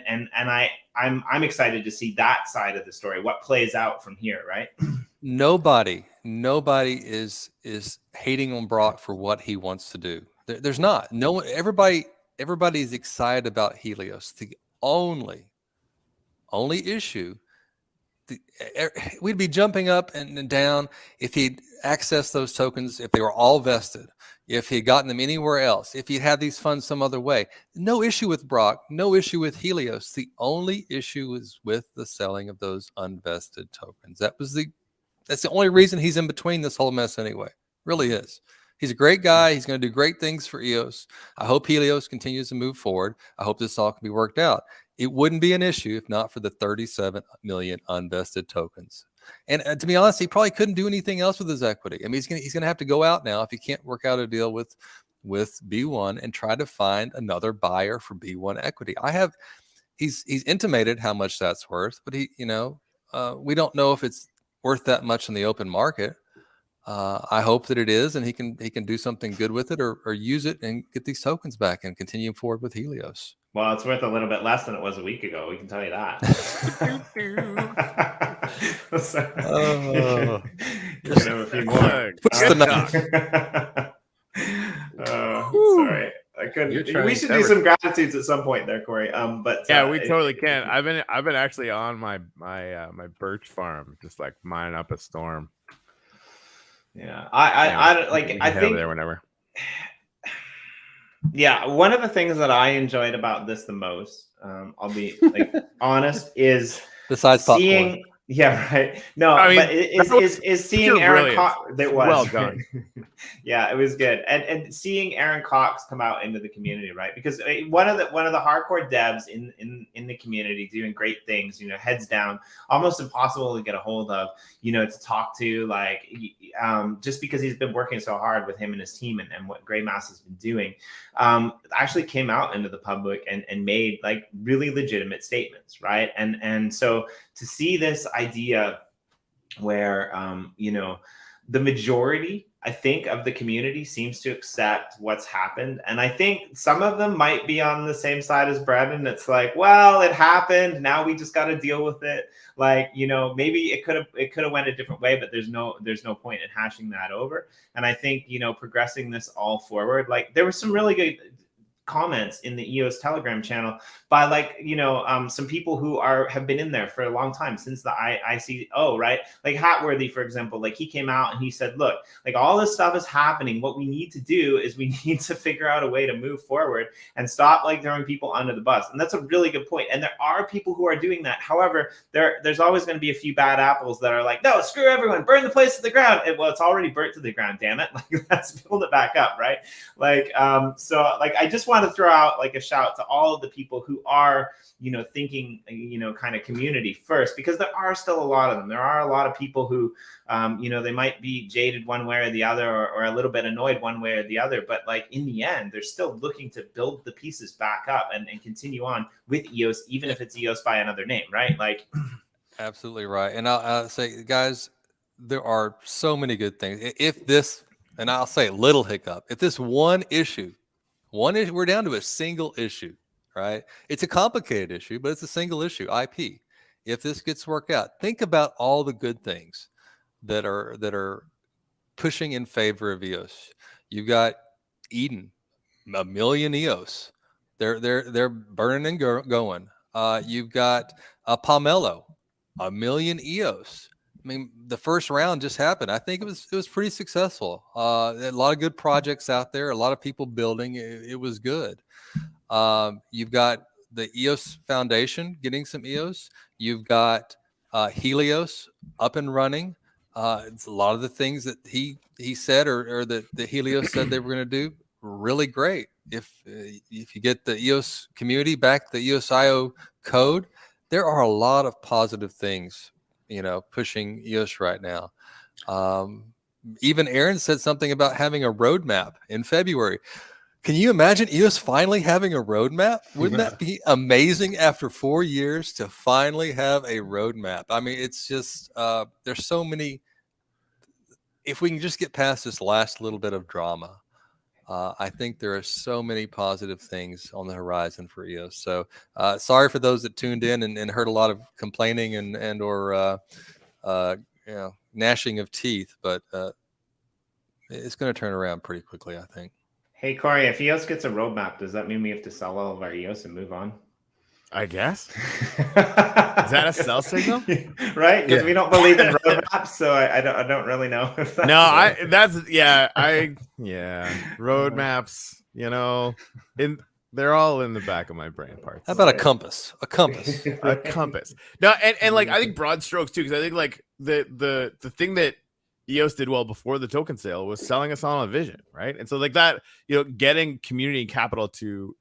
I'm excited to see that side of the story, what plays out from here, right? Nobody is hating on Brock for what he wants to do. There's not. No one. Everybody's excited about Helios. The only issue, we'd be jumping up and down if he'd accessed those tokens, if they were all vested, if he'd gotten them anywhere else, if he'd had these funds some other way. No issue with Brock, no issue with Helios. The only issue is with the selling of those unvested tokens. That's the only reason he's in between this whole mess anyway. Really is. He's a great guy. He's going to do great things for EOS. I hope Helios continues to move forward. I hope this all can be worked out. It wouldn't be an issue if not for the 37 million unvested tokens. And to be honest, he probably couldn't do anything else with his equity. I mean, he's going to have to go out now if he can't work out a deal with B1 and try to find another buyer for B1 equity. He's intimated how much that's worth, but we don't know if it's worth that much in the open market. I hope that it is, and he can do something good with it or use it and get these tokens back and continue forward with Helios. Well, it's worth a little bit less than it was a week ago. We can tell you that. You can have a few more. Sorry. I couldn't. We should do some gratitudes at some point there, Corey. But yeah, we totally can. I've been actually on my birch farm, just like mining up a storm. Yeah, I think there whenever. Yeah, one of the things that I enjoyed about this the most, I'll be like honest, is besides seeing Yeah, right. No, I mean, but is seeing pure Aaron brilliance. Cox. That was Well done. Yeah, it was good, and seeing Aaron Cox come out into the community, right? Because one of the hardcore devs in the community doing great things, you know, heads down, almost impossible to get a hold of, you know, to talk to, like, just because he's been working so hard with him and his team and what Greymass has been doing, actually came out into the public and made like really legitimate statements, right? And so to see this idea where you know, the majority, I think, of the community seems to accept what's happened, and I think some of them might be on the same side as Brendan. It's like, well, it happened, now we just got to deal with it. Like, you know, maybe it could have went a different way, but there's no point in hashing that over. And I think, you know, progressing this all forward, like there was some really good comments in the EOS Telegram channel by, like, you know, some people who have been in there for a long time, since the ICO, right? Like Hatworthy, for example, like he came out and he said, look, like all this stuff is happening. What we need to do is we need to figure out a way to move forward and stop like throwing people under the bus. And that's a really good point. And there are people who are doing that. However, there's always going to be a few bad apples that are like, no, screw everyone, burn the place to the ground. Well, it's already burnt to the ground, damn it. Like, let's build it back up, right? Like, so like, I just want to throw out like a shout to all of the people who are, you know, thinking, you know, kind of community first, because there are still a lot of them. There are a lot of people who, you know, they might be jaded one way or the other, or a little bit annoyed one way or the other, but like in the end, they're still looking to build the pieces back up and continue on with EOS, even if it's EOS by another name, right? Like, absolutely right. And I'll say, guys, there are so many good things. If this, and I'll say little hiccup, if this one issue, we're down to a single issue, right? It's a complicated issue, but it's a single issue, IP. If this gets worked out, think about all the good things that are pushing in favor of EOS. You've got Eden, 1 million EOS. They're burning and going. You've got Pomelo, 1 million EOS. I mean, the first round just happened. I think it was pretty successful. A lot of good projects out there, a lot of people building. It was good. You've got the EOS Foundation getting some EOS. You've got Helios up and running. It's a lot of the things that he said or that the Helios said they were going to do, really great. If you get the EOS community back, the EOS.io code, there are a lot of positive things, you know, pushing EOS right now. Even Aaron said something about having a roadmap in February. Can you imagine EOS finally having a roadmap? Wouldn't that be amazing after 4 years to finally have a roadmap? I mean, it's just, there's so many, if we can just get past this last little bit of drama, I think there are so many positive things on the horizon for EOS. So sorry for those that tuned in and heard a lot of complaining and or you know, gnashing of teeth, but it's going to turn around pretty quickly, I think. hey, Corey, if EOS gets a roadmap, does that mean we have to sell all of our EOS and move on? I guess. Is that a sell signal? Right? Because we don't believe in roadmaps, so I don't really know if that's roadmaps, you know, they're all in the back of my brain parts. How about a compass? A compass. A compass. No, and like I think broad strokes too, because I think like the thing that EOS did well before the token sale was selling us on a vision, right? And so like that, you know, getting community capital to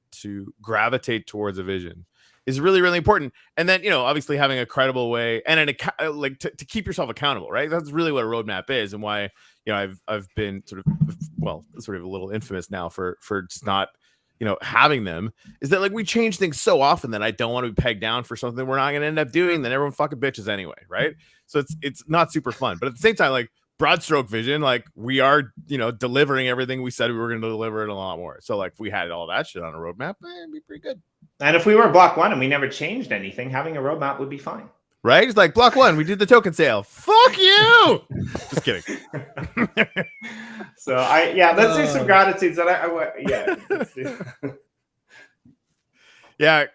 gravitate towards a vision is really, really important. And then, you know, obviously having a credible way and like to keep yourself accountable, right? That's really what a roadmap is, and why, you know, I've been sort of a little infamous now for just not, you know, having them, is that like we change things so often that I don't want to be pegged down for something we're not going to end up doing. Then everyone fucking bitches anyway, right? So it's not super fun, but at the same time, like broad stroke vision, like we are, you know, delivering everything we said we were going to deliver and a lot more. So like if we had all that shit on a roadmap, it'd be pretty good. And if we were block one and we never changed anything, having a roadmap would be fine. Right? It's like block one, we did the token sale. Fuck you. Just kidding. So let's do some gratitudes. Yeah.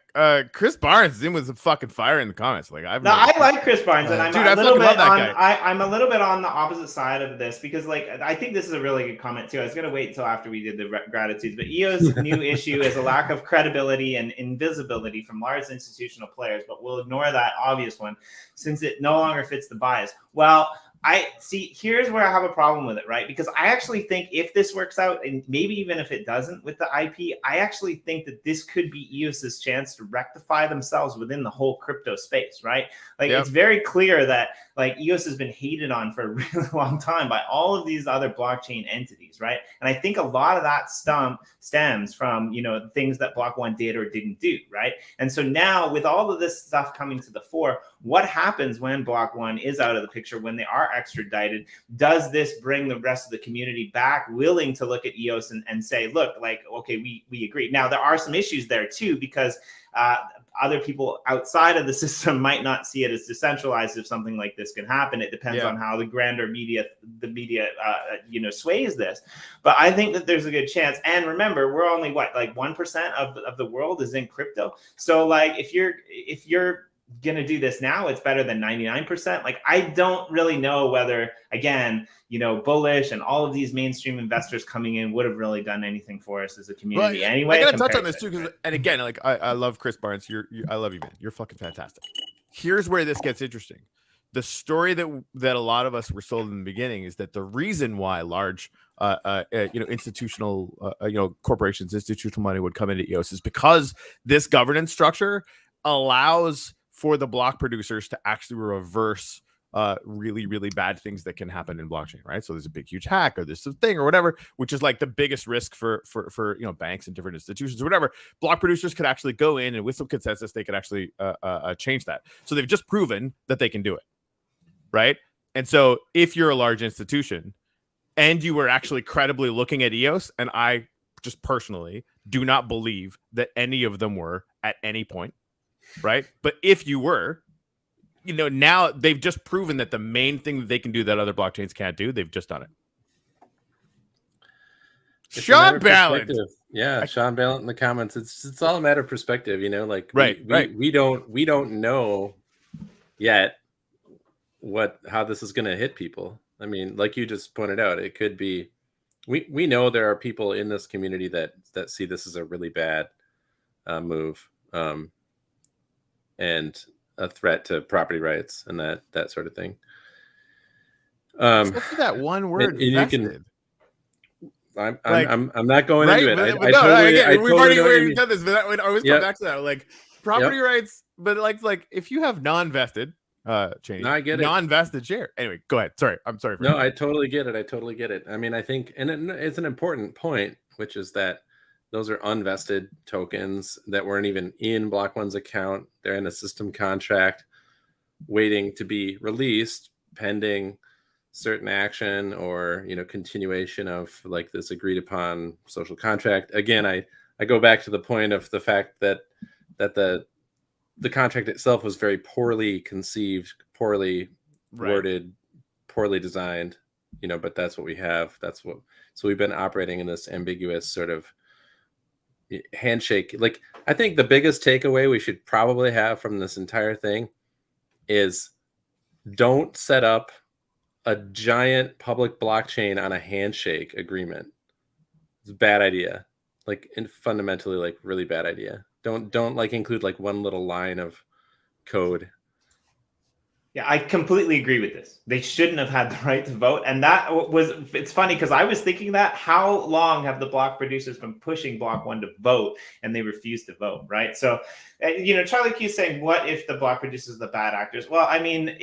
Chris Barnes is in with some fucking fire in the comments. Like I like Chris Barnes, and I'm dude, a little bit on. guy. I'm a little bit on the opposite side of this because, like, I think this is a really good comment too. I was gonna wait until after we did the gratitudes, but EO's new issue is a lack of credibility and invisibility from large institutional players, but we'll ignore that obvious one since it no longer fits the bias. Well, I see. Here's where I have a problem with it, right? Because I actually think if this works out, and maybe even if it doesn't with the IP, I actually think that this could be EOS's chance to rectify themselves within the whole crypto space, right? Like it's very clear that like EOS has been hated on for a really long time by all of these other blockchain entities, right? And I think a lot of that stems from things that Block One did or didn't do, right? And so now with all of this stuff coming to the fore, what happens when Block One is out of the picture, when they are extradited? Does this bring the rest of the community back willing to look at EOS and say, look, like, okay, we agree. Now, there are some issues there too, because other people outside of the system might not see it as decentralized if something like this can happen. It depends on how the grander media, sways this. But I think that there's a good chance. And remember, we're only like 1% of the world is in crypto. So like if you're gonna do this now, it's better than 99%. Like I don't really know whether, again, bullish and all of these mainstream investors coming in would have really done anything for us as a community anyway. I gotta touch on this too, because and again, like I love Chris Barnes. I love you, man. You're fucking fantastic. Here's where this gets interesting. The story that a lot of us were sold in the beginning is that the reason why large institutional corporations, institutional money would come into EOS is because this governance structure allows for the block producers to actually reverse really, really bad things that can happen in blockchain, right? So there's a big, huge hack or this thing or whatever, which is like the biggest risk for banks and different institutions or whatever. Block producers could actually go in and with some consensus, they could actually change that. So they've just proven that they can do it, right? And so if you're a large institution and you were actually credibly looking at EOS, and I just personally do not believe that any of them were at any point, right? But if you were, now they've just proven that the main thing that they can do that other blockchains can't do, they've just done it. It's Sean Ballant. Yeah, Sean Ballant in the comments. It's all a matter of perspective, like right. We don't know yet how this is going to hit people. I mean, like you just pointed out, it could be. We know there are people in this community that see this as a really bad move. And a threat to property rights and that sort of thing. Especially that one word. I'm not going into it. We've already done this, but I always come back to that. Like property rights, but like if you have non-vested change, I get it. Non-vested share. Anyway, go ahead. Sorry, I'm sorry. No, I totally get it. I mean, I think, and it's an important point, which is that those are unvested tokens that weren't even in Block One's account. They're in a system contract waiting to be released pending certain action or, continuation of like this agreed upon social contract. Again, I go back to the point of the fact that the contract itself was very poorly conceived, poorly worded, poorly designed, but that's what we have. So we've been operating in this ambiguous sort of handshake. Like I think the biggest takeaway we should probably have from this entire thing is don't set up a giant public blockchain on a handshake agreement. It's a bad idea. Like fundamentally like really bad idea. Don't like include like one little line of code. Yeah, I completely agree with this. They shouldn't have had the right to vote. And it's funny because I was thinking that how long have the block producers been pushing Block One to vote and they refuse to vote, right? So, Charlie Q saying, what if the block producers are the bad actors? Well, I mean,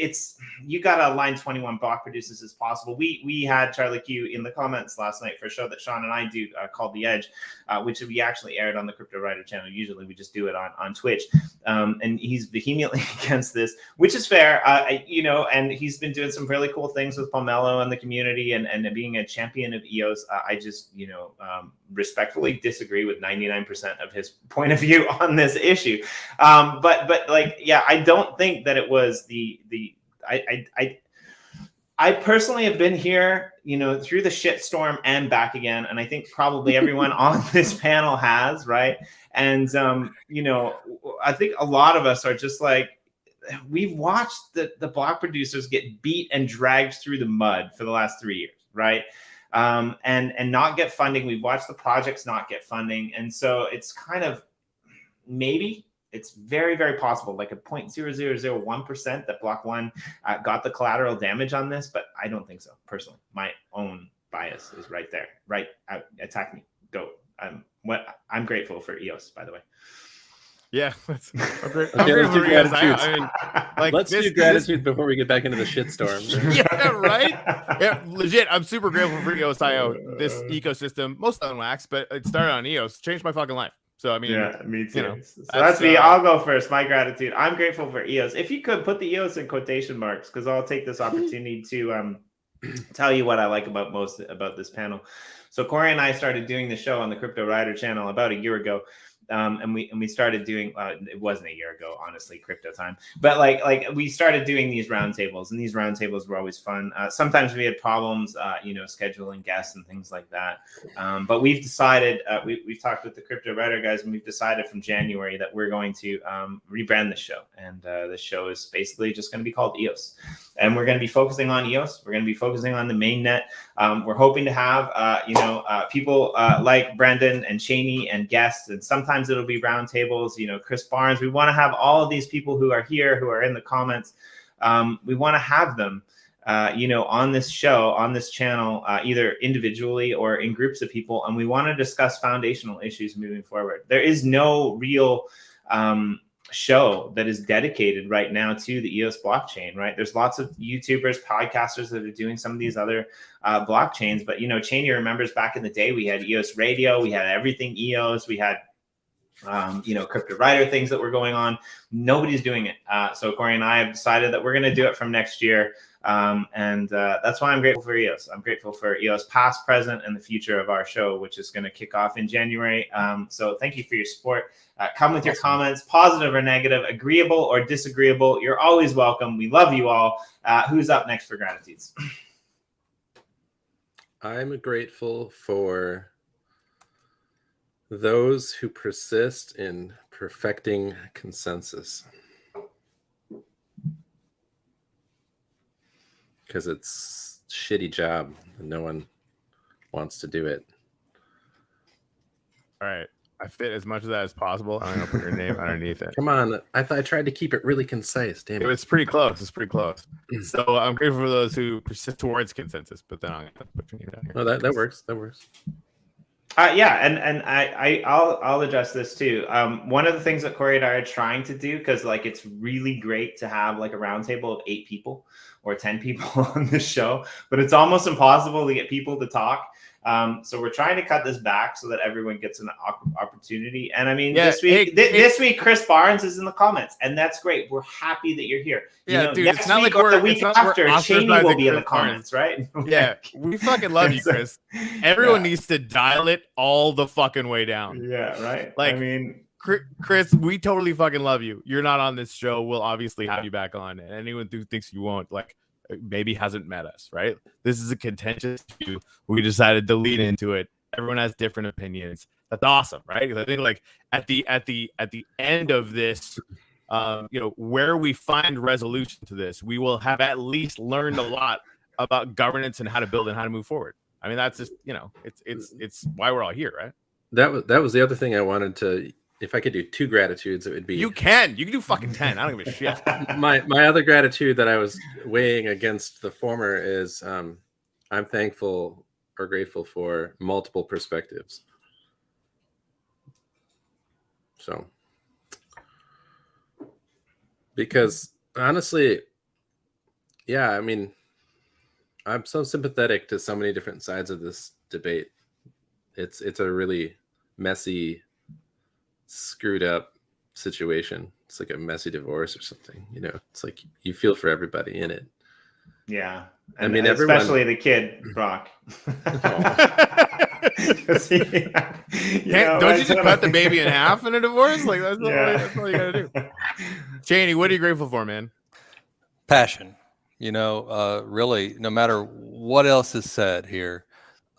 you got to align 21 block producers as possible. We had Charlie Q in the comments last night for a show that Sean and I do called The Edge, which we actually aired on the Cryptowriter channel. Usually we just do it on Twitch. And he's vehemently against this, which is fair. And he's been doing some really cool things with Pomelo and the community and being a champion of EOS. I just, respectfully disagree with 99% of his point of view on this issue. But like, yeah, I don't think that it was I personally have been here, through the shitstorm and back again. And I think probably everyone on this panel has, right? And, I think a lot of us are just like, we've watched the block producers get beat and dragged through the mud for the last 3 years, right? And not get funding. We've watched the projects not get funding. And so it's kind of maybe it's very, very possible, like a 0.0001% that Block One got the collateral damage on this, but I don't think so. Personally, my own bias is right there. Right, attack me, go. I'm grateful for EOS, by the way. Yeah, I'm Okay, grateful for EOS. Let's do gratitude before we get back into the shitstorm. Yeah, right. Yeah, legit. I'm super grateful for EOS.io. This ecosystem, most on Wax, but it started on EOS, changed my fucking life. So I mean, yeah, me too. So that's me. I'll go first. My gratitude. I'm grateful for EOS. If you could put the EOS in quotation marks, because I'll take this opportunity to tell you what I like most about this panel. So Corey and I started doing the show on the Cryptowriter channel about a year ago. And we started doing it wasn't a year ago, honestly, crypto time, but like we started doing these roundtables, and these roundtables were always fun. Sometimes we had problems scheduling guests and things like that, but we've decided we've talked with the Cryptowriter guys, and we've decided from January that we're going to rebrand the show, and the show is basically just going to be called EOS, and we're going to be focusing on EOS. We're going to be focusing on the main net. We're hoping to have people like Brendan and Cheney and guests, and sometimes it'll be roundtables, Chris Barnes. We want to have all of these people who are here, who are in the comments. We want to have them, on this show, on this channel, either individually or in groups of people. And we want to discuss foundational issues moving forward. There is no real show that is dedicated right now to the EOS blockchain, right? There's lots of YouTubers, podcasters that are doing some of these other blockchains. But, Cheney remembers back in the day, we had EOS Radio, we had everything EOS, we had Cryptowriter things that were going on. Nobody's doing it. So Corey and I have decided that we're going to do it from next year. And that's why I'm grateful for EOS. I'm grateful for EOS past, present, and the future of our show, which is going to kick off in January. So thank you for your support. Come with your comments, positive or negative, agreeable or disagreeable. You're always welcome. We love you all. Who's up next for gratitudes? I'm grateful for those who persist in perfecting consensus, because it's a shitty job and no one wants to do it. All right, I fit as much of that as possible. I'm gonna put your name underneath it. Come on, I tried to keep it really concise. Damn it. It's pretty close. It's pretty close. So I'm grateful for those who persist towards consensus, but then I'm gonna put your name down here. Oh, that works. That works. And I'll address this too. One of the things that Corey and I are trying to do, because it's really great to have like a roundtable of 8 people or 10 people on this show, but it's almost impossible to get people to talk. So we're trying to cut this back so that everyone gets an opportunity. And I mean, this week, Chris Barnes is in the comments, and that's great. We're happy that you're here. Yeah, dude, next it's not week like or the week after, Cheney will be in the Chris comments, right? Yeah, we fucking love you, Chris. Everyone needs to dial it all the fucking way down. Yeah, right. Like, I mean, Chris, we totally fucking love you. You're not on this show. We'll obviously have you back on. And anyone who thinks you won't, maybe hasn't met us, right? This is a contentious issue. We decided to lean into it. Everyone has different opinions. That's awesome, right? Because I think at the end of this, where we find resolution to this, we will have at least learned a lot about governance and how to build and how to move forward. I mean, that's just it's why we're all here, right? That was the other thing I wanted to. If I could do 2 gratitudes, it would be. You can do fucking 10. I don't give a shit. My other gratitude that I was weighing against the former is I'm thankful or grateful for multiple perspectives. So, because honestly, yeah, I mean, I'm so sympathetic to so many different sides of this debate. It's a really messy, screwed up situation. It's like a messy divorce or something, it's like you feel for everybody in it. Yeah. I mean, everyone, especially the kid, Brock. Don't you just cut the baby in half in a divorce? That's all you gotta do. Cheney, what are you grateful for, man? Passion. Really, no matter what else is said here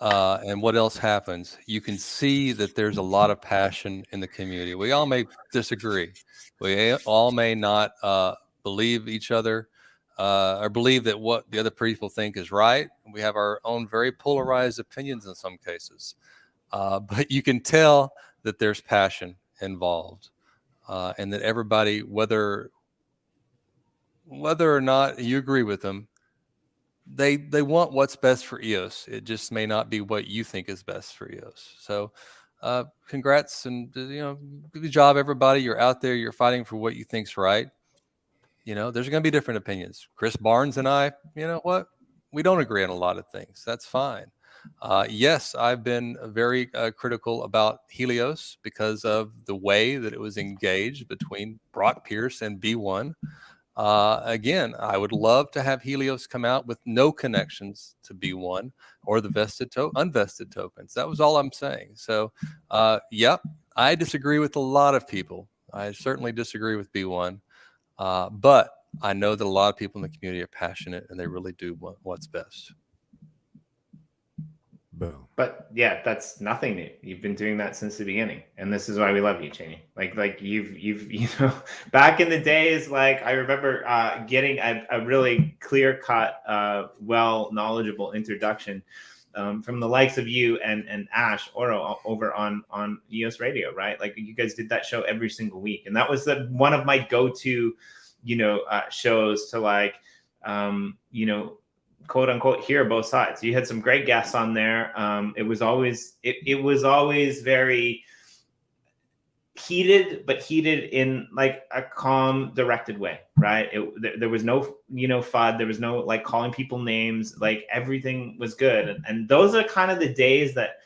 and what else happens, you can see that there's a lot of passion in the community. We all may disagree. We all may not believe each other or believe that what the other people think is right. We have our own very polarized opinions in some cases. But you can tell that there's passion involved and that everybody, whether or not you agree with them, they want what's best for EOS. It just may not be what you think is best for EOS. So congrats and good job, everybody. You're out there, you're fighting for what you think's right. There's going to be different opinions. Chris Barnes and I, we don't agree on a lot of things. That's fine. Yes, I've been very critical about Helios because of the way that it was engaged between Brock Pierce and B1. Again, I would love to have Helios come out with no connections to B1 or the unvested tokens. That was all I'm saying. So, I disagree with a lot of people. I certainly disagree with B1, but I know that a lot of people in the community are passionate and they really do want what's best. Boom. But yeah, that's nothing new. You've been doing that since the beginning, and this is why we love you, Cheney. Like you've back in the days, like I remember getting a really clear cut, well knowledgeable introduction from the likes of you and Ash Oro over on EOS Radio, right? Like you guys did that show every single week, and that was one of my go-to, shows to like, quote unquote hear both sides. You had some great guests on there. It was always very heated, but heated in like a calm, directed way, right? There was no FUD. There was no like calling people names. Like everything was good, and those are kind of the days that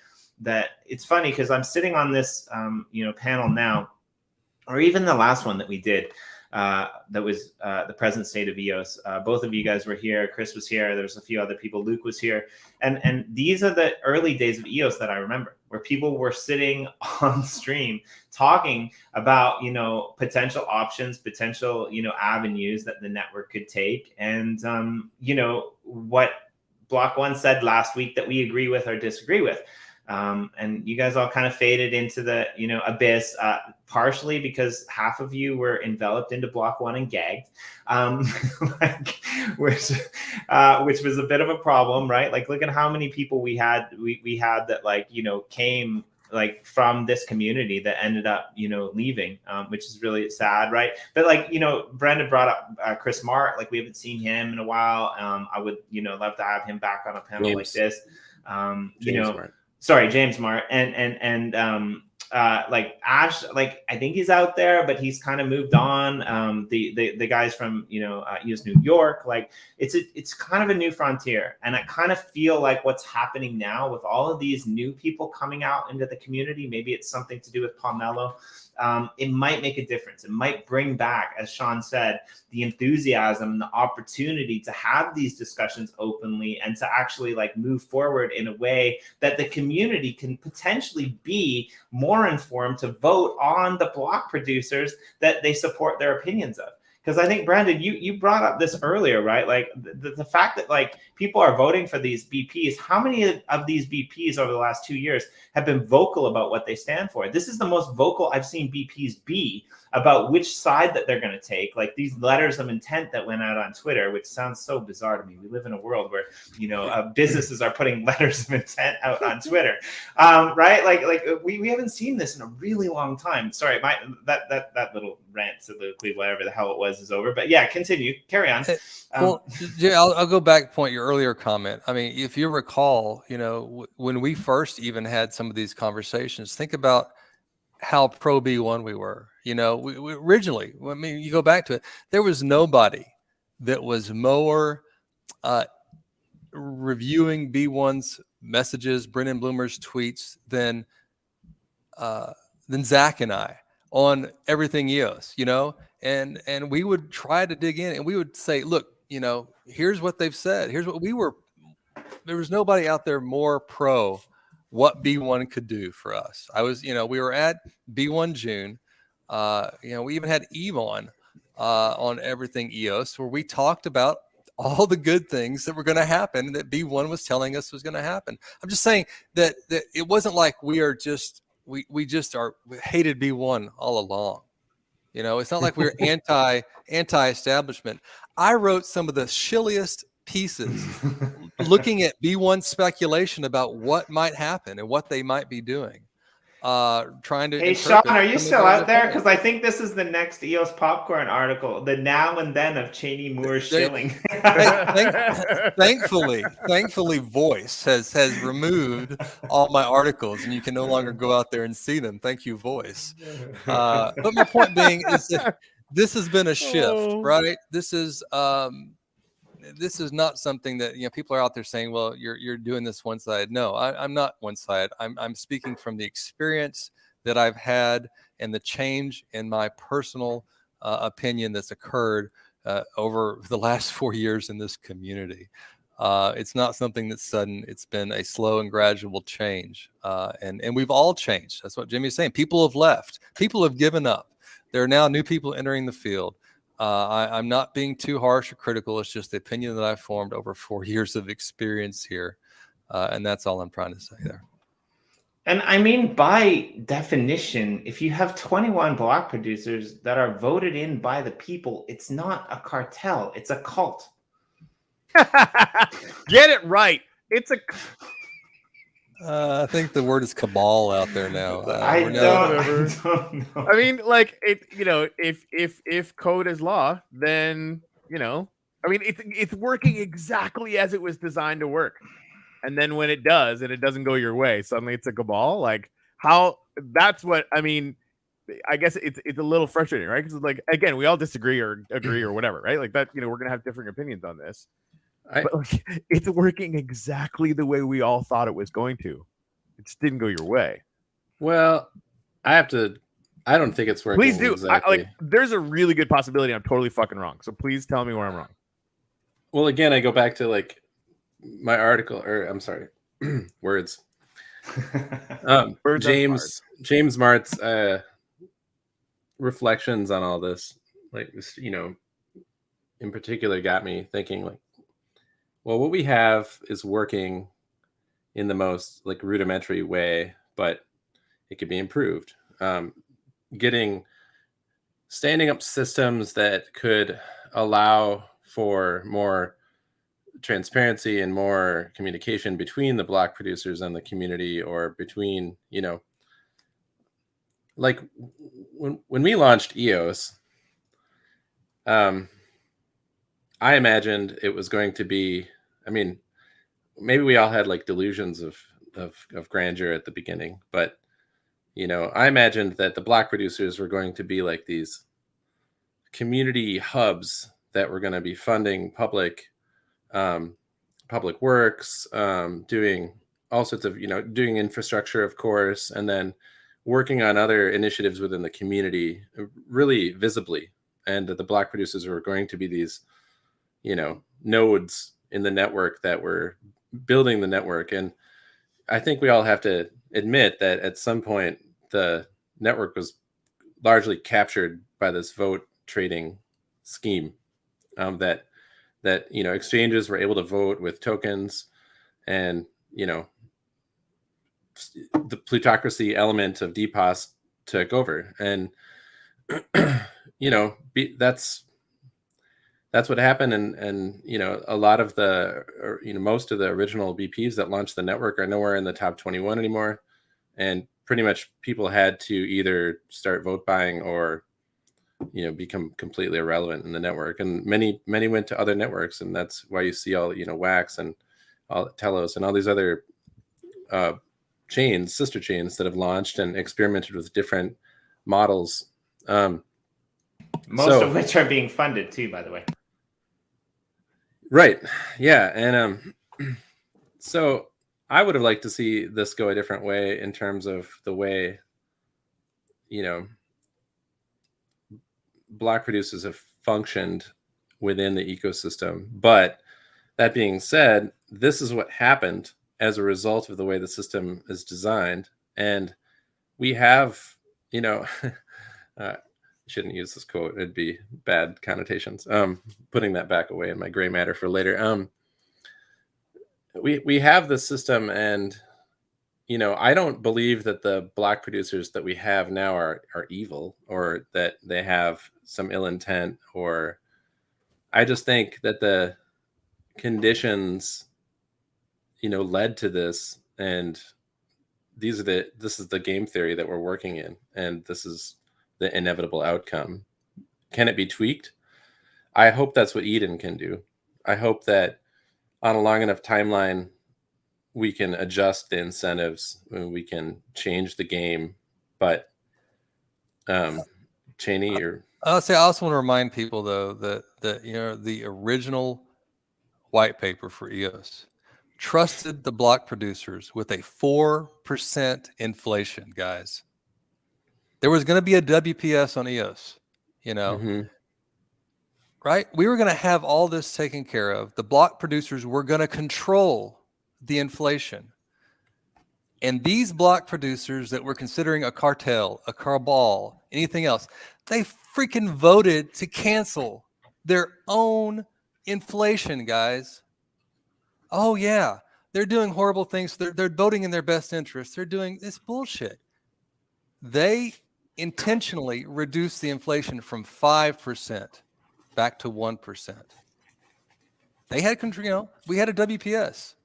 it's funny because I'm sitting on this panel now, or even the last one that we did. That was the present state of EOS. Both of you guys were here. Chris was here. There's a few other people. Luke was here. And these are the early days of EOS that I remember, where people were sitting on stream talking about, potential options, potential, avenues that the network could take. And, what Block One said last week that we agree with or disagree with. And you guys all kind of faded into the, abyss, partially because half of you were enveloped into Block One and gagged, which was a bit of a problem, right? Like, look at how many people we had that came like from this community that ended up, leaving, which is really sad, right? But like, Brandon brought up Chris Mart, like we haven't seen him in a while. I would, love to have him back on a panel like this. James Mart and like Ash, like I think he's out there, but he's kind of moved on. The guys from EOS New York, like it's kind of a new frontier, and I kind of feel like what's happening now with all of these new people coming out into the community, maybe it's something to do with Pomelo. It might make a difference. It might bring back, as Sean said, the enthusiasm and the opportunity to have these discussions openly and to actually like move forward in a way that the community can potentially be more informed to vote on the block producers that they support their opinions of. Because I think, Brandon, you brought up this earlier, right? Like the fact that like people are voting for these BPs, how many of these BPs over the last 2 years have been vocal about what they stand for? This is the most vocal I've seen BPs be about which side that they're going to take. Like these letters of intent that went out on Twitter, which sounds so bizarre to me. We live in a world where, businesses are putting letters of intent out on Twitter, right? Like we haven't seen this in a really long time. Sorry, that little rant soliloquy, whatever the hell it was, is over. But yeah, carry on. Well, Jay, I'll go back to your earlier comment. I mean, if you recall, when we first even had some of these conversations, think about how pro B1 we were. We originally, I mean, you go back to it, there was nobody that was more reviewing B1's messages, Brennan Bloomer's tweets than Zach and I on everything EOS, and we would try to dig in and we would say, look, here's what they've said. Here's what there was nobody out there more pro what B1 could do for us. We were at B1 June. We even had Eve on everything EOS, where we talked about all the good things that were going to happen that B1 was telling us was going to happen. I'm just saying that it wasn't like we hated B1 all along. You know, it's not like we're anti-establishment. I wrote some of the shilliest pieces looking at B1 speculation about what might happen and what they might be doing. Trying to. Hey, Sean, are you still out there? Because I think this is the next EOS Popcorn article, the now and then of Cheney Moore shilling. Thankfully, Voice has removed all my articles, and you can no longer go out there and see them. Thank you, Voice. But my point being is that this has been a shift, right? This is not something that, you know, people are out there saying, well, you're doing this one side. No, I'm not one side. I'm speaking from the experience that I've had and the change in my personal opinion that's occurred over the last 4 years in this community. It's not something that's sudden. It's been a slow and gradual change. And we've all changed. That's what Jimmy's saying. People have left. People have given up. There are now new people entering the field. I'm not being too harsh or critical. It's just the opinion that I've formed over 4 years of experience here. And that's all I'm trying to say there. And I mean, by definition, if you have 21 block producers that are voted in by the people, it's not a cartel. It's a cult. Get it right. It's a... I think the word is cabal out there now. I don't know. I mean, like, it, you know, if code is law, then, you know, I mean, it's working exactly as it was designed to work. And then when it does, and it doesn't go your way, suddenly it's a cabal. Like, how? That's what I mean. I guess it's a little frustrating, right? Because, like, again, we all disagree or agree or whatever, right? Like that, you know, we're gonna have different opinions on this. But like, it's working exactly the way we all thought it was going to. It just didn't go your way. Well, I don't think it's working. Please do. Exactly. There's a really good possibility I'm totally fucking wrong. So please tell me where I'm wrong. Well, again, I go back to like my article, or I'm sorry, words. James Mart's reflections on all this, like, you know, in particular, got me thinking, like, well, what we have is working in the most like rudimentary way, but it could be improved. Standing up systems that could allow for more transparency and more communication between the block producers and the community, or between, you know, like when we launched EOS, I imagined it was going to be, I mean, maybe we all had like delusions of grandeur at the beginning, but, you know, I imagined that the block producers were going to be like these community hubs that were going to be funding public works, doing all sorts of, you know, doing infrastructure, of course, and then working on other initiatives within the community really visibly. And the block producers were going to be these, you know, nodes in the network that were building the network. And I think we all have to admit that at some point the network was largely captured by this vote trading scheme, that you know, exchanges were able to vote with tokens, and, you know, the plutocracy element of DPoS took over. And you know, that's what happened. And you know, a lot of most of the original BPs that launched the network are nowhere in the top 21 anymore, and pretty much people had to either start vote buying or, you know, become completely irrelevant in the network. And many went to other networks, and that's why you see all, you know, Wax and all Telos and all these other sister chains that have launched and experimented with different models, most of which are being funded too, by the way. Right. Yeah. And so I would have liked to see this go a different way in terms of the way, you know, block producers have functioned within the ecosystem. But that being said, this is what happened as a result of the way the system is designed. And we have, you know, shouldn't use this quote. It'd be bad connotations. Putting that back away in my gray matter for later. We have this system, and I don't believe that the block producers that we have now are evil, or that they have some ill intent, or I just think that the conditions led to this, and this is the game theory that we're working in, and this is the inevitable outcome. Can it be tweaked? I hope that's what Eden can do. I hope that on a long enough timeline, we can adjust the incentives and we can change the game. But Cheney, or I'll say, I also want to remind people though that the original white paper for EOS trusted the block producers with a 4% inflation, guys. There was going to be a WPS on EOS, right? We were going to have all this taken care of. The block producers were going to control the inflation. And these block producers that were considering a cartel, a cabal, anything else, they freaking voted to cancel their own inflation, guys. Oh, yeah. They're doing horrible things. They're voting in their best interest. They're doing this bullshit. They intentionally reduced the inflation from 5% back to 1%. They had control. We had a WPS.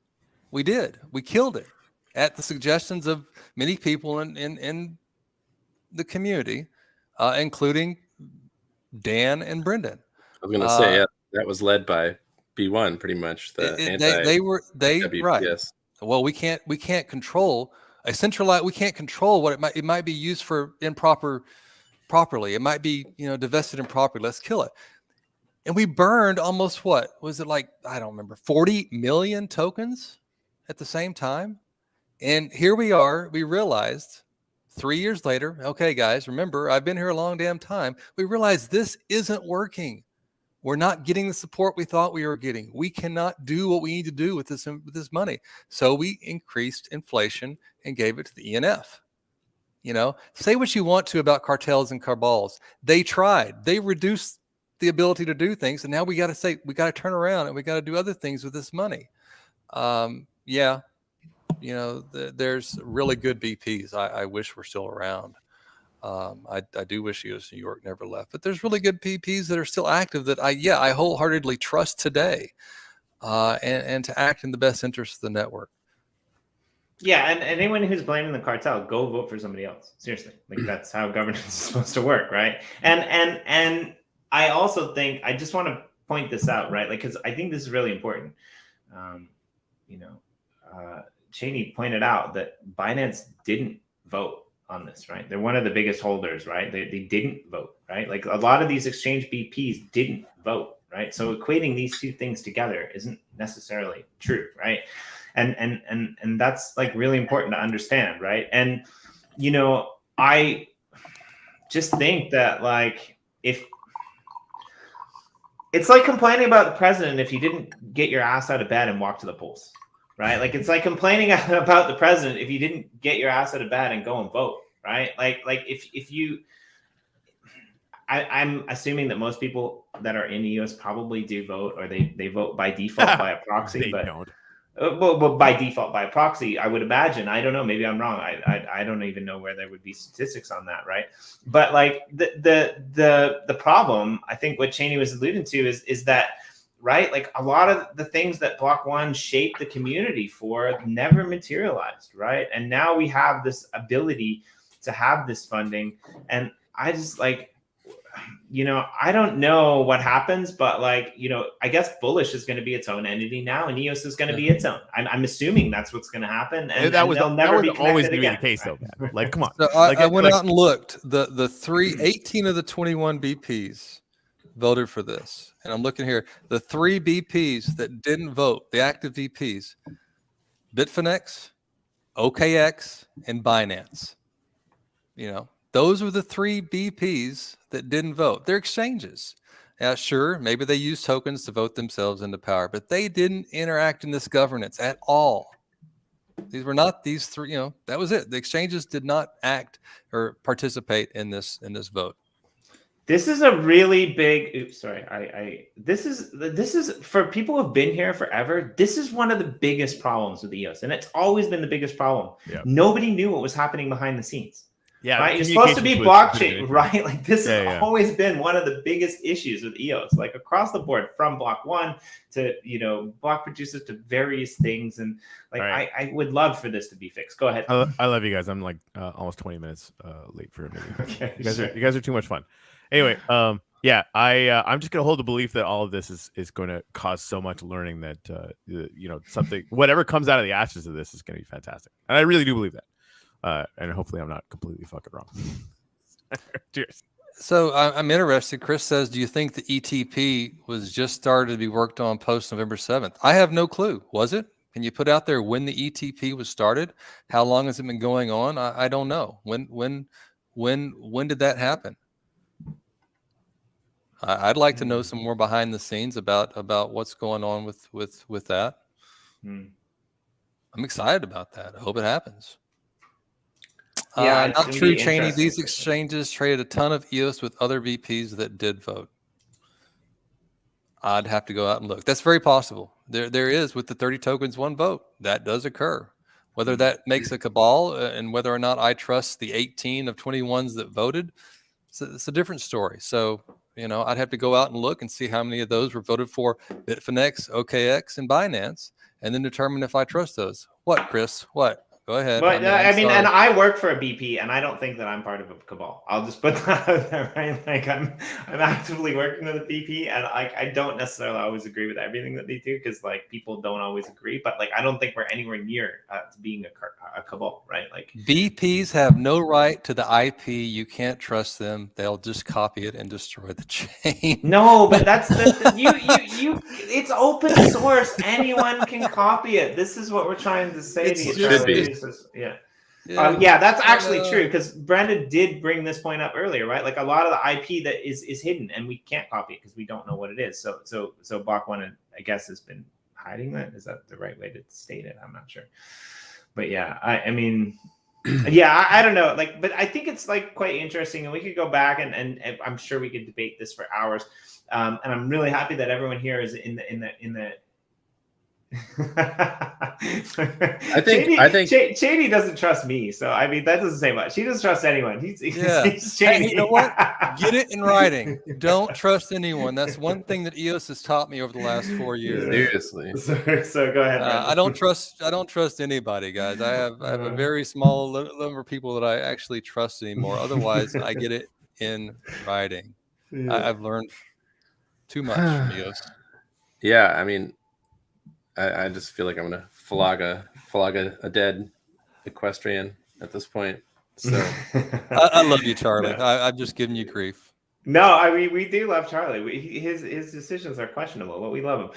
We did. We killed it at the suggestions of many people in the community, including Dan and Brendan. I was going to say, that was led by B1, pretty much. They WPS. Right. Well, we can't control a centralized. We can't control what it might be used for properly. It might be divested improperly. Let's kill it. And we burned almost, what was it, like, I don't remember, 40 million tokens at the same time. And here we are. We realized 3 years later, okay, guys, remember, I've been here a long damn time. We realized this isn't working. We're not getting the support we thought we were getting. We cannot do what we need to do with this money. So we increased inflation and gave it to the ENF. Say what you want to about cartels and cabals. They tried. They reduced the ability to do things, and now we got to turn around and we got to do other things with this money. There's really good VPs. I wish were still around. I do wish EOS New York never left, but there's really good VPs that are still active that I wholeheartedly trust today, and to act in the best interest of the network. Yeah, and anyone who's blaming the cartel, go vote for somebody else. Seriously, like that's how governance is supposed to work, right? And I also think, I just want to point this out, right? Like, because I think this is really important. Cheney pointed out that Binance didn't vote on this, right? They're one of the biggest holders, right? They didn't vote, right? Like a lot of these exchange BPs didn't vote, right? So equating these two things together isn't necessarily true, right? And that's like really important to understand, right? And I just think that, like, if it's like complaining about the president if you didn't get your ass out of bed and walk to the polls, right? Like it's like complaining about the president if you didn't get your ass out of bed and go and vote, right? Like if you, I'm assuming that most people that are in EOS probably do vote, or they vote by default by a proxy. They but don't. Well, by default by a proxy, I would imagine. I don't know. Maybe I'm wrong. I don't even know where there would be statistics on that, right? But like the problem, I think what Cheney was alluding to is that, right, like a lot of the things that Block One shaped the community for never materialized, right? And now we have this ability to have this funding, and I just like, I don't know what happens, but like, I guess Bullish is going to be its own entity now, and EOS is going to be its own. I'm assuming that's what's going to happen, and that was they'll never be always connected going to be again, the case, right? though, man. Like, come on. So I went out and looked. The 18 of the 21 BPs voted for this, and I'm looking here. The 3 BPs that didn't vote, the active VPs, Bitfinex, OKX, and Binance. Those were the 3 BPs that didn't vote. They're exchanges. Yeah, sure, maybe they use tokens to vote themselves into power, but they didn't interact in this governance at all. These were not these 3. That was it. The exchanges did not act or participate in this vote. This is a really big. Oops, sorry. This is for people who've been here forever. This is one of the biggest problems with EOS, and it's always been the biggest problem. Yeah. Nobody knew what was happening behind the scenes. Yeah, right. You're supposed to be blockchain, right? Like this has always been one of the biggest issues with EOS, like across the board, from block one to block producers to various things, and like I would love for this to be fixed. Go ahead. I love you guys. I'm like almost 20 minutes late for a meeting. Okay, you guys are too much fun. Anyway, yeah, I'm just gonna hold the belief that all of this is going to cause so much learning that something, whatever comes out of the ashes of this, is going to be fantastic, and I really do believe that. And hopefully I'm not completely fucking wrong. Cheers. So I'm interested. Chris says, do you think the ETP was just started to be worked on post November 7th? I have no clue. Was it? Can you put out there when the ETP was started? How long has it been going on? I don't know. When did that happen? I'd like to know some more behind the scenes about what's going on with that. I'm excited about that. I hope it happens. Yeah, not true, Cheney. These exchanges traded a ton of EOS with other VPs that did vote. I'd have to go out and look. That's very possible. There is, with the 30 tokens, 1 vote. That does occur. Whether that makes a cabal and whether or not I trust the 18 of 21s that voted, it's a different story. So, I'd have to go out and look and see how many of those were voted for Bitfinex, OKX, and Binance, and then determine if I trust those. What, Chris? What? Go ahead. But and I work for a BP, and I don't think that I'm part of a cabal. I'll just put that out there, right? Like I'm actively working with a BP, and I don't necessarily always agree with everything that they do, because like people don't always agree. But like I don't think we're anywhere near being a cabal, right? Like BPs have no right to the IP. You can't trust them. They'll just copy it and destroy the chain. No, but that's you. It's open source. Anyone can copy it. This is what we're trying to say to you. Yeah. That's actually true, because Brandon did bring this point up earlier, right? Like a lot of the IP that is hidden, and we can't copy it because we don't know what it is. So Block One, I guess, has been hiding that. Is that the right way to state it? I'm not sure, but yeah, I mean, yeah, I don't know. Like, but I think it's like quite interesting, and we could go back and I'm sure we could debate this for hours. And I'm really happy that everyone here is in the. I think Cheney doesn't trust me, so I mean that doesn't say much. He doesn't trust anyone. He's Cheney. Hey, you know what? Get it in writing. Don't trust anyone. That's one thing that EOS has taught me over the last 4 years. Seriously. So go ahead. I don't trust anybody, guys. I have a very small number of people that I actually trust anymore. Otherwise, I get it in writing. I've learned too much from EOS. Yeah, I mean, I just feel like I'm gonna flog a dead equestrian at this point. So I love you, Charlie. I'm just giving you grief. No, I mean we do love Charlie. His decisions are questionable, but we love him.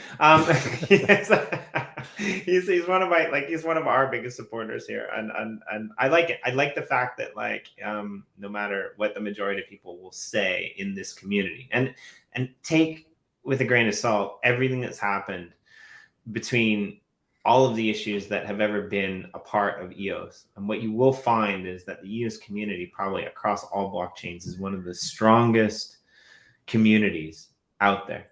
He's one of our biggest supporters here, and I like it. I like the fact that no matter what the majority of people will say in this community, and take with a grain of salt everything that's happened between all of the issues that have ever been a part of EOS. And what you will find is that the EOS community, probably across all blockchains, is one of the strongest communities out there.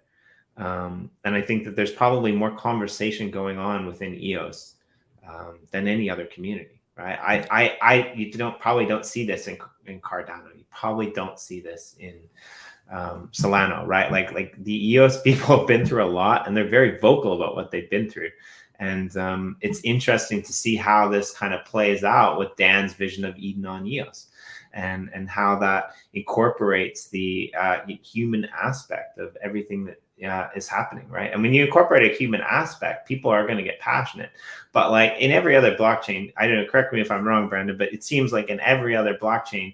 And I think that there's probably more conversation going on within EOS than any other community, right? You probably don't see this in Cardano. You probably don't see this in Solano, right? Like the EOS people have been through a lot, and they're very vocal about what they've been through. And it's interesting to see how this kind of plays out with Dan's vision of Eden on EOS, and how that incorporates the human aspect of everything that is happening, right? And when you incorporate a human aspect, people are going to get passionate. But like in every other blockchain, I don't know, correct me if I'm wrong, Brandon, but it seems like in every other blockchain,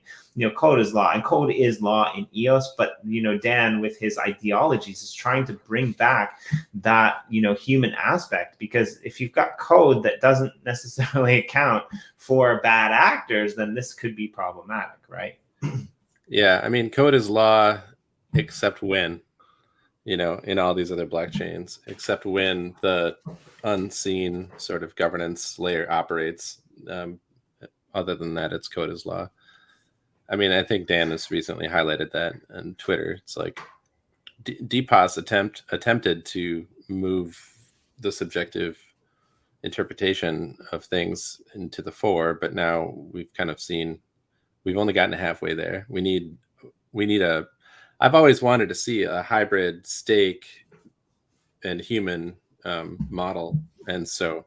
code is law, and code is law in EOS. But Dan, with his ideologies, is trying to bring back that human aspect, because if you've got code that doesn't necessarily account for bad actors, then this could be problematic, right? Yeah, I mean, code is law, except when. In all these other blockchains, except when the unseen sort of governance layer operates. Other than that, it's code is law. I mean, I think Dan has recently highlighted that on Twitter. It's like DPoS attempted to move the subjective interpretation of things into the fore, but now we've kind of seen we've only gotten halfway there. We need a. I've always wanted to see a hybrid stake and human model, and so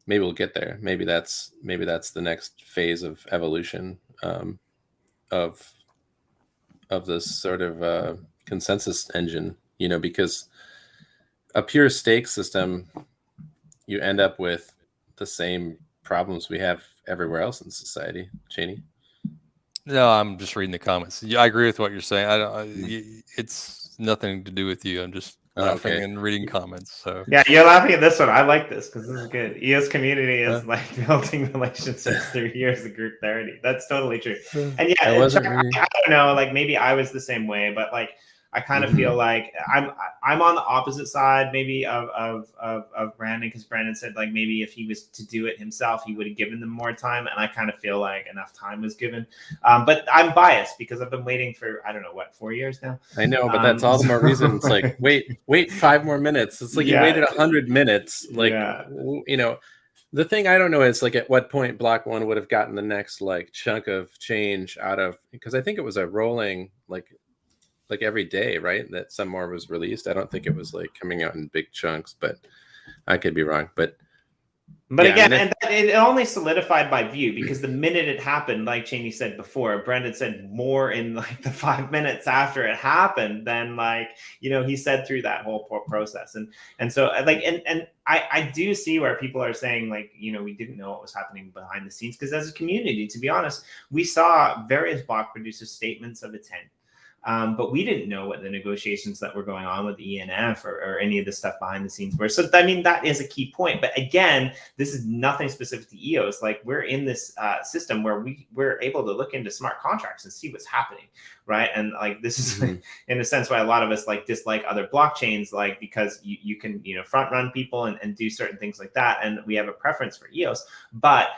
maybe we'll get there. Maybe that's the next phase of evolution of this sort of consensus engine. You know, because a pure stake system, you end up with the same problems we have everywhere else in society. Cheney? No, I'm just reading the comments. Yeah, I agree with what you're saying. It's nothing to do with you. I'm just laughing and reading comments. So yeah, you're laughing at this one. I like this because this is good. EOS community is like building relationships through years of group therapy. That's totally true. And yeah, Chuck, I don't know, like maybe I was the same way, but like I kind of feel like I'm on the opposite side maybe of Brandon, because Brandon said like maybe if he was to do it himself, he would have given them more time, and I kind of feel like enough time was given. But I'm biased because I've been waiting for, I don't know, what, 4 years now. I know, but that's all the more reason. It's like wait 5 more minutes. It's like you waited 100 minutes. Like you know, the thing I don't know is like at what point Block One would have gotten the next like chunk of change out of, because I think it was a rolling like every day, right? That some more was released. I don't think it was like coming out in big chunks, but I could be wrong. But again, and it only solidified my view because the minute it happened, like Cheney said before, Brendan said more in like the 5 minutes after it happened than like, you know, he said through that whole process. And so like, and I do see where people are saying like, you know, we didn't know what was happening behind the scenes, because as a community, to be honest, we saw various block producers' statements of intent. But we didn't know what the negotiations that were going on with the ENF or any of the stuff behind the scenes were. So, I mean, that is a key point. But again, this is nothing specific to EOS. Like, we're in this system where we're able to look into smart contracts and see what's happening, right? And like, this is in a sense why a lot of us like dislike other blockchains, like because you can, you know, front run people and do certain things like that. And we have a preference for EOS, but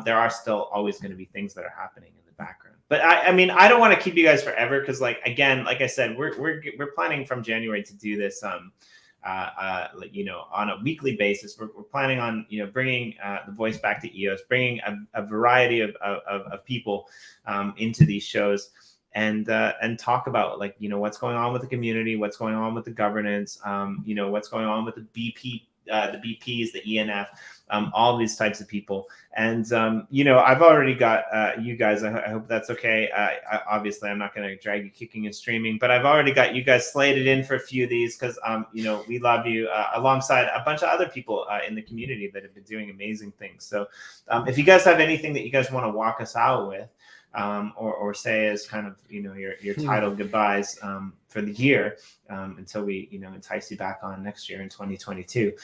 there are still always going to be things that are happening in the background. But I mean, I don't want to keep you guys forever because, like, again, like I said, we're planning from January to do this, you know, on a weekly basis. We're planning on, you know, bringing the voice back to EOS, bringing a variety of people into these shows, and talk about, like, you know, what's going on with the community, what's going on with the governance, you know, what's going on with the BPs, the ENF. All these types of people. And, you know, I've already got you guys, I hope that's okay. Obviously, I'm not going to drag you kicking and streaming, but I've already got you guys slated in for a few of these because, you know, we love you alongside a bunch of other people in the community that have been doing amazing things. So if you guys have anything that you guys want to walk us out with, or say as kind of, you know, your title goodbyes for the year until we, you know, entice you back on next year in 2022.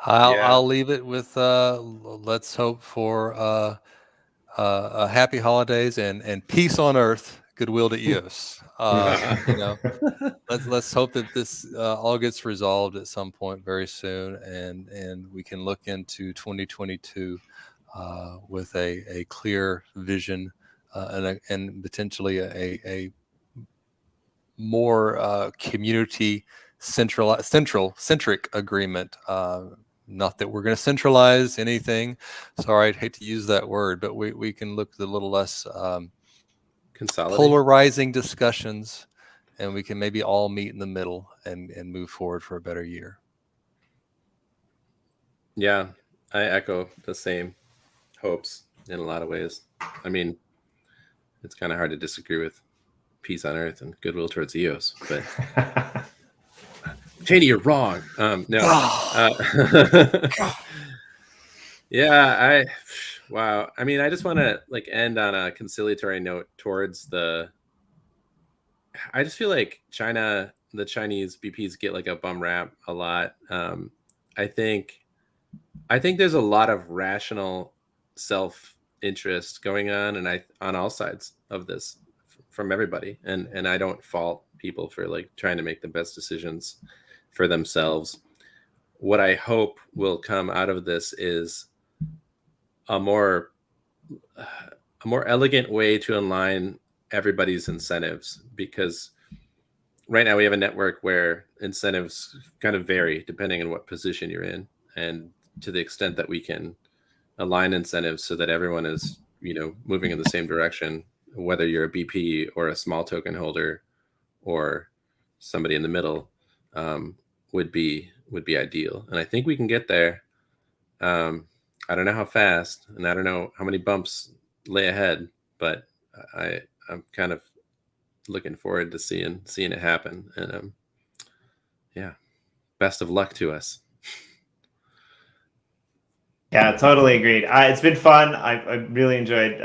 I'll leave it with let's hope for a happy holidays and peace on earth, goodwill to EOS. You know, let's hope that this all gets resolved at some point very soon, and we can look into 2022 with a clear vision and potentially a more community centric agreement. Not that we're going to centralize anything. Sorry, I'd hate to use that word, but we can look at a little less polarizing discussions, and we can maybe all meet in the middle and move forward for a better year. Yeah, I echo the same hopes in a lot of ways. I mean, it's kind of hard to disagree with peace on earth and goodwill towards EOS, but Cheney, you're wrong. Yeah, wow. I mean, I just want to like end on a conciliatory note towards I just feel like the Chinese BPs get like a bum rap a lot. I think there's a lot of rational self-interest going on, and on all sides of this from everybody. And I don't fault people for like trying to make the best decisions for themselves. What I hope will come out of this is a more elegant way to align everybody's incentives, because right now we have a network where incentives kind of vary depending on what position you're in, and to the extent that we can align incentives so that everyone is, moving in the same direction, whether you're a BP or a small token holder or somebody in the middle, would be ideal. And I think we can get there. I don't know how fast, and I don't know how many bumps lay ahead, but I'm kind of looking forward to seeing it happen. And yeah, best of luck to us. Yeah, totally agreed. It's been fun. I really enjoyed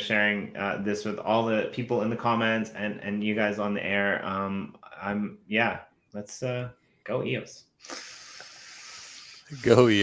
sharing this with all the people in the comments and you guys on the air. Let's go EOS. Go EOS.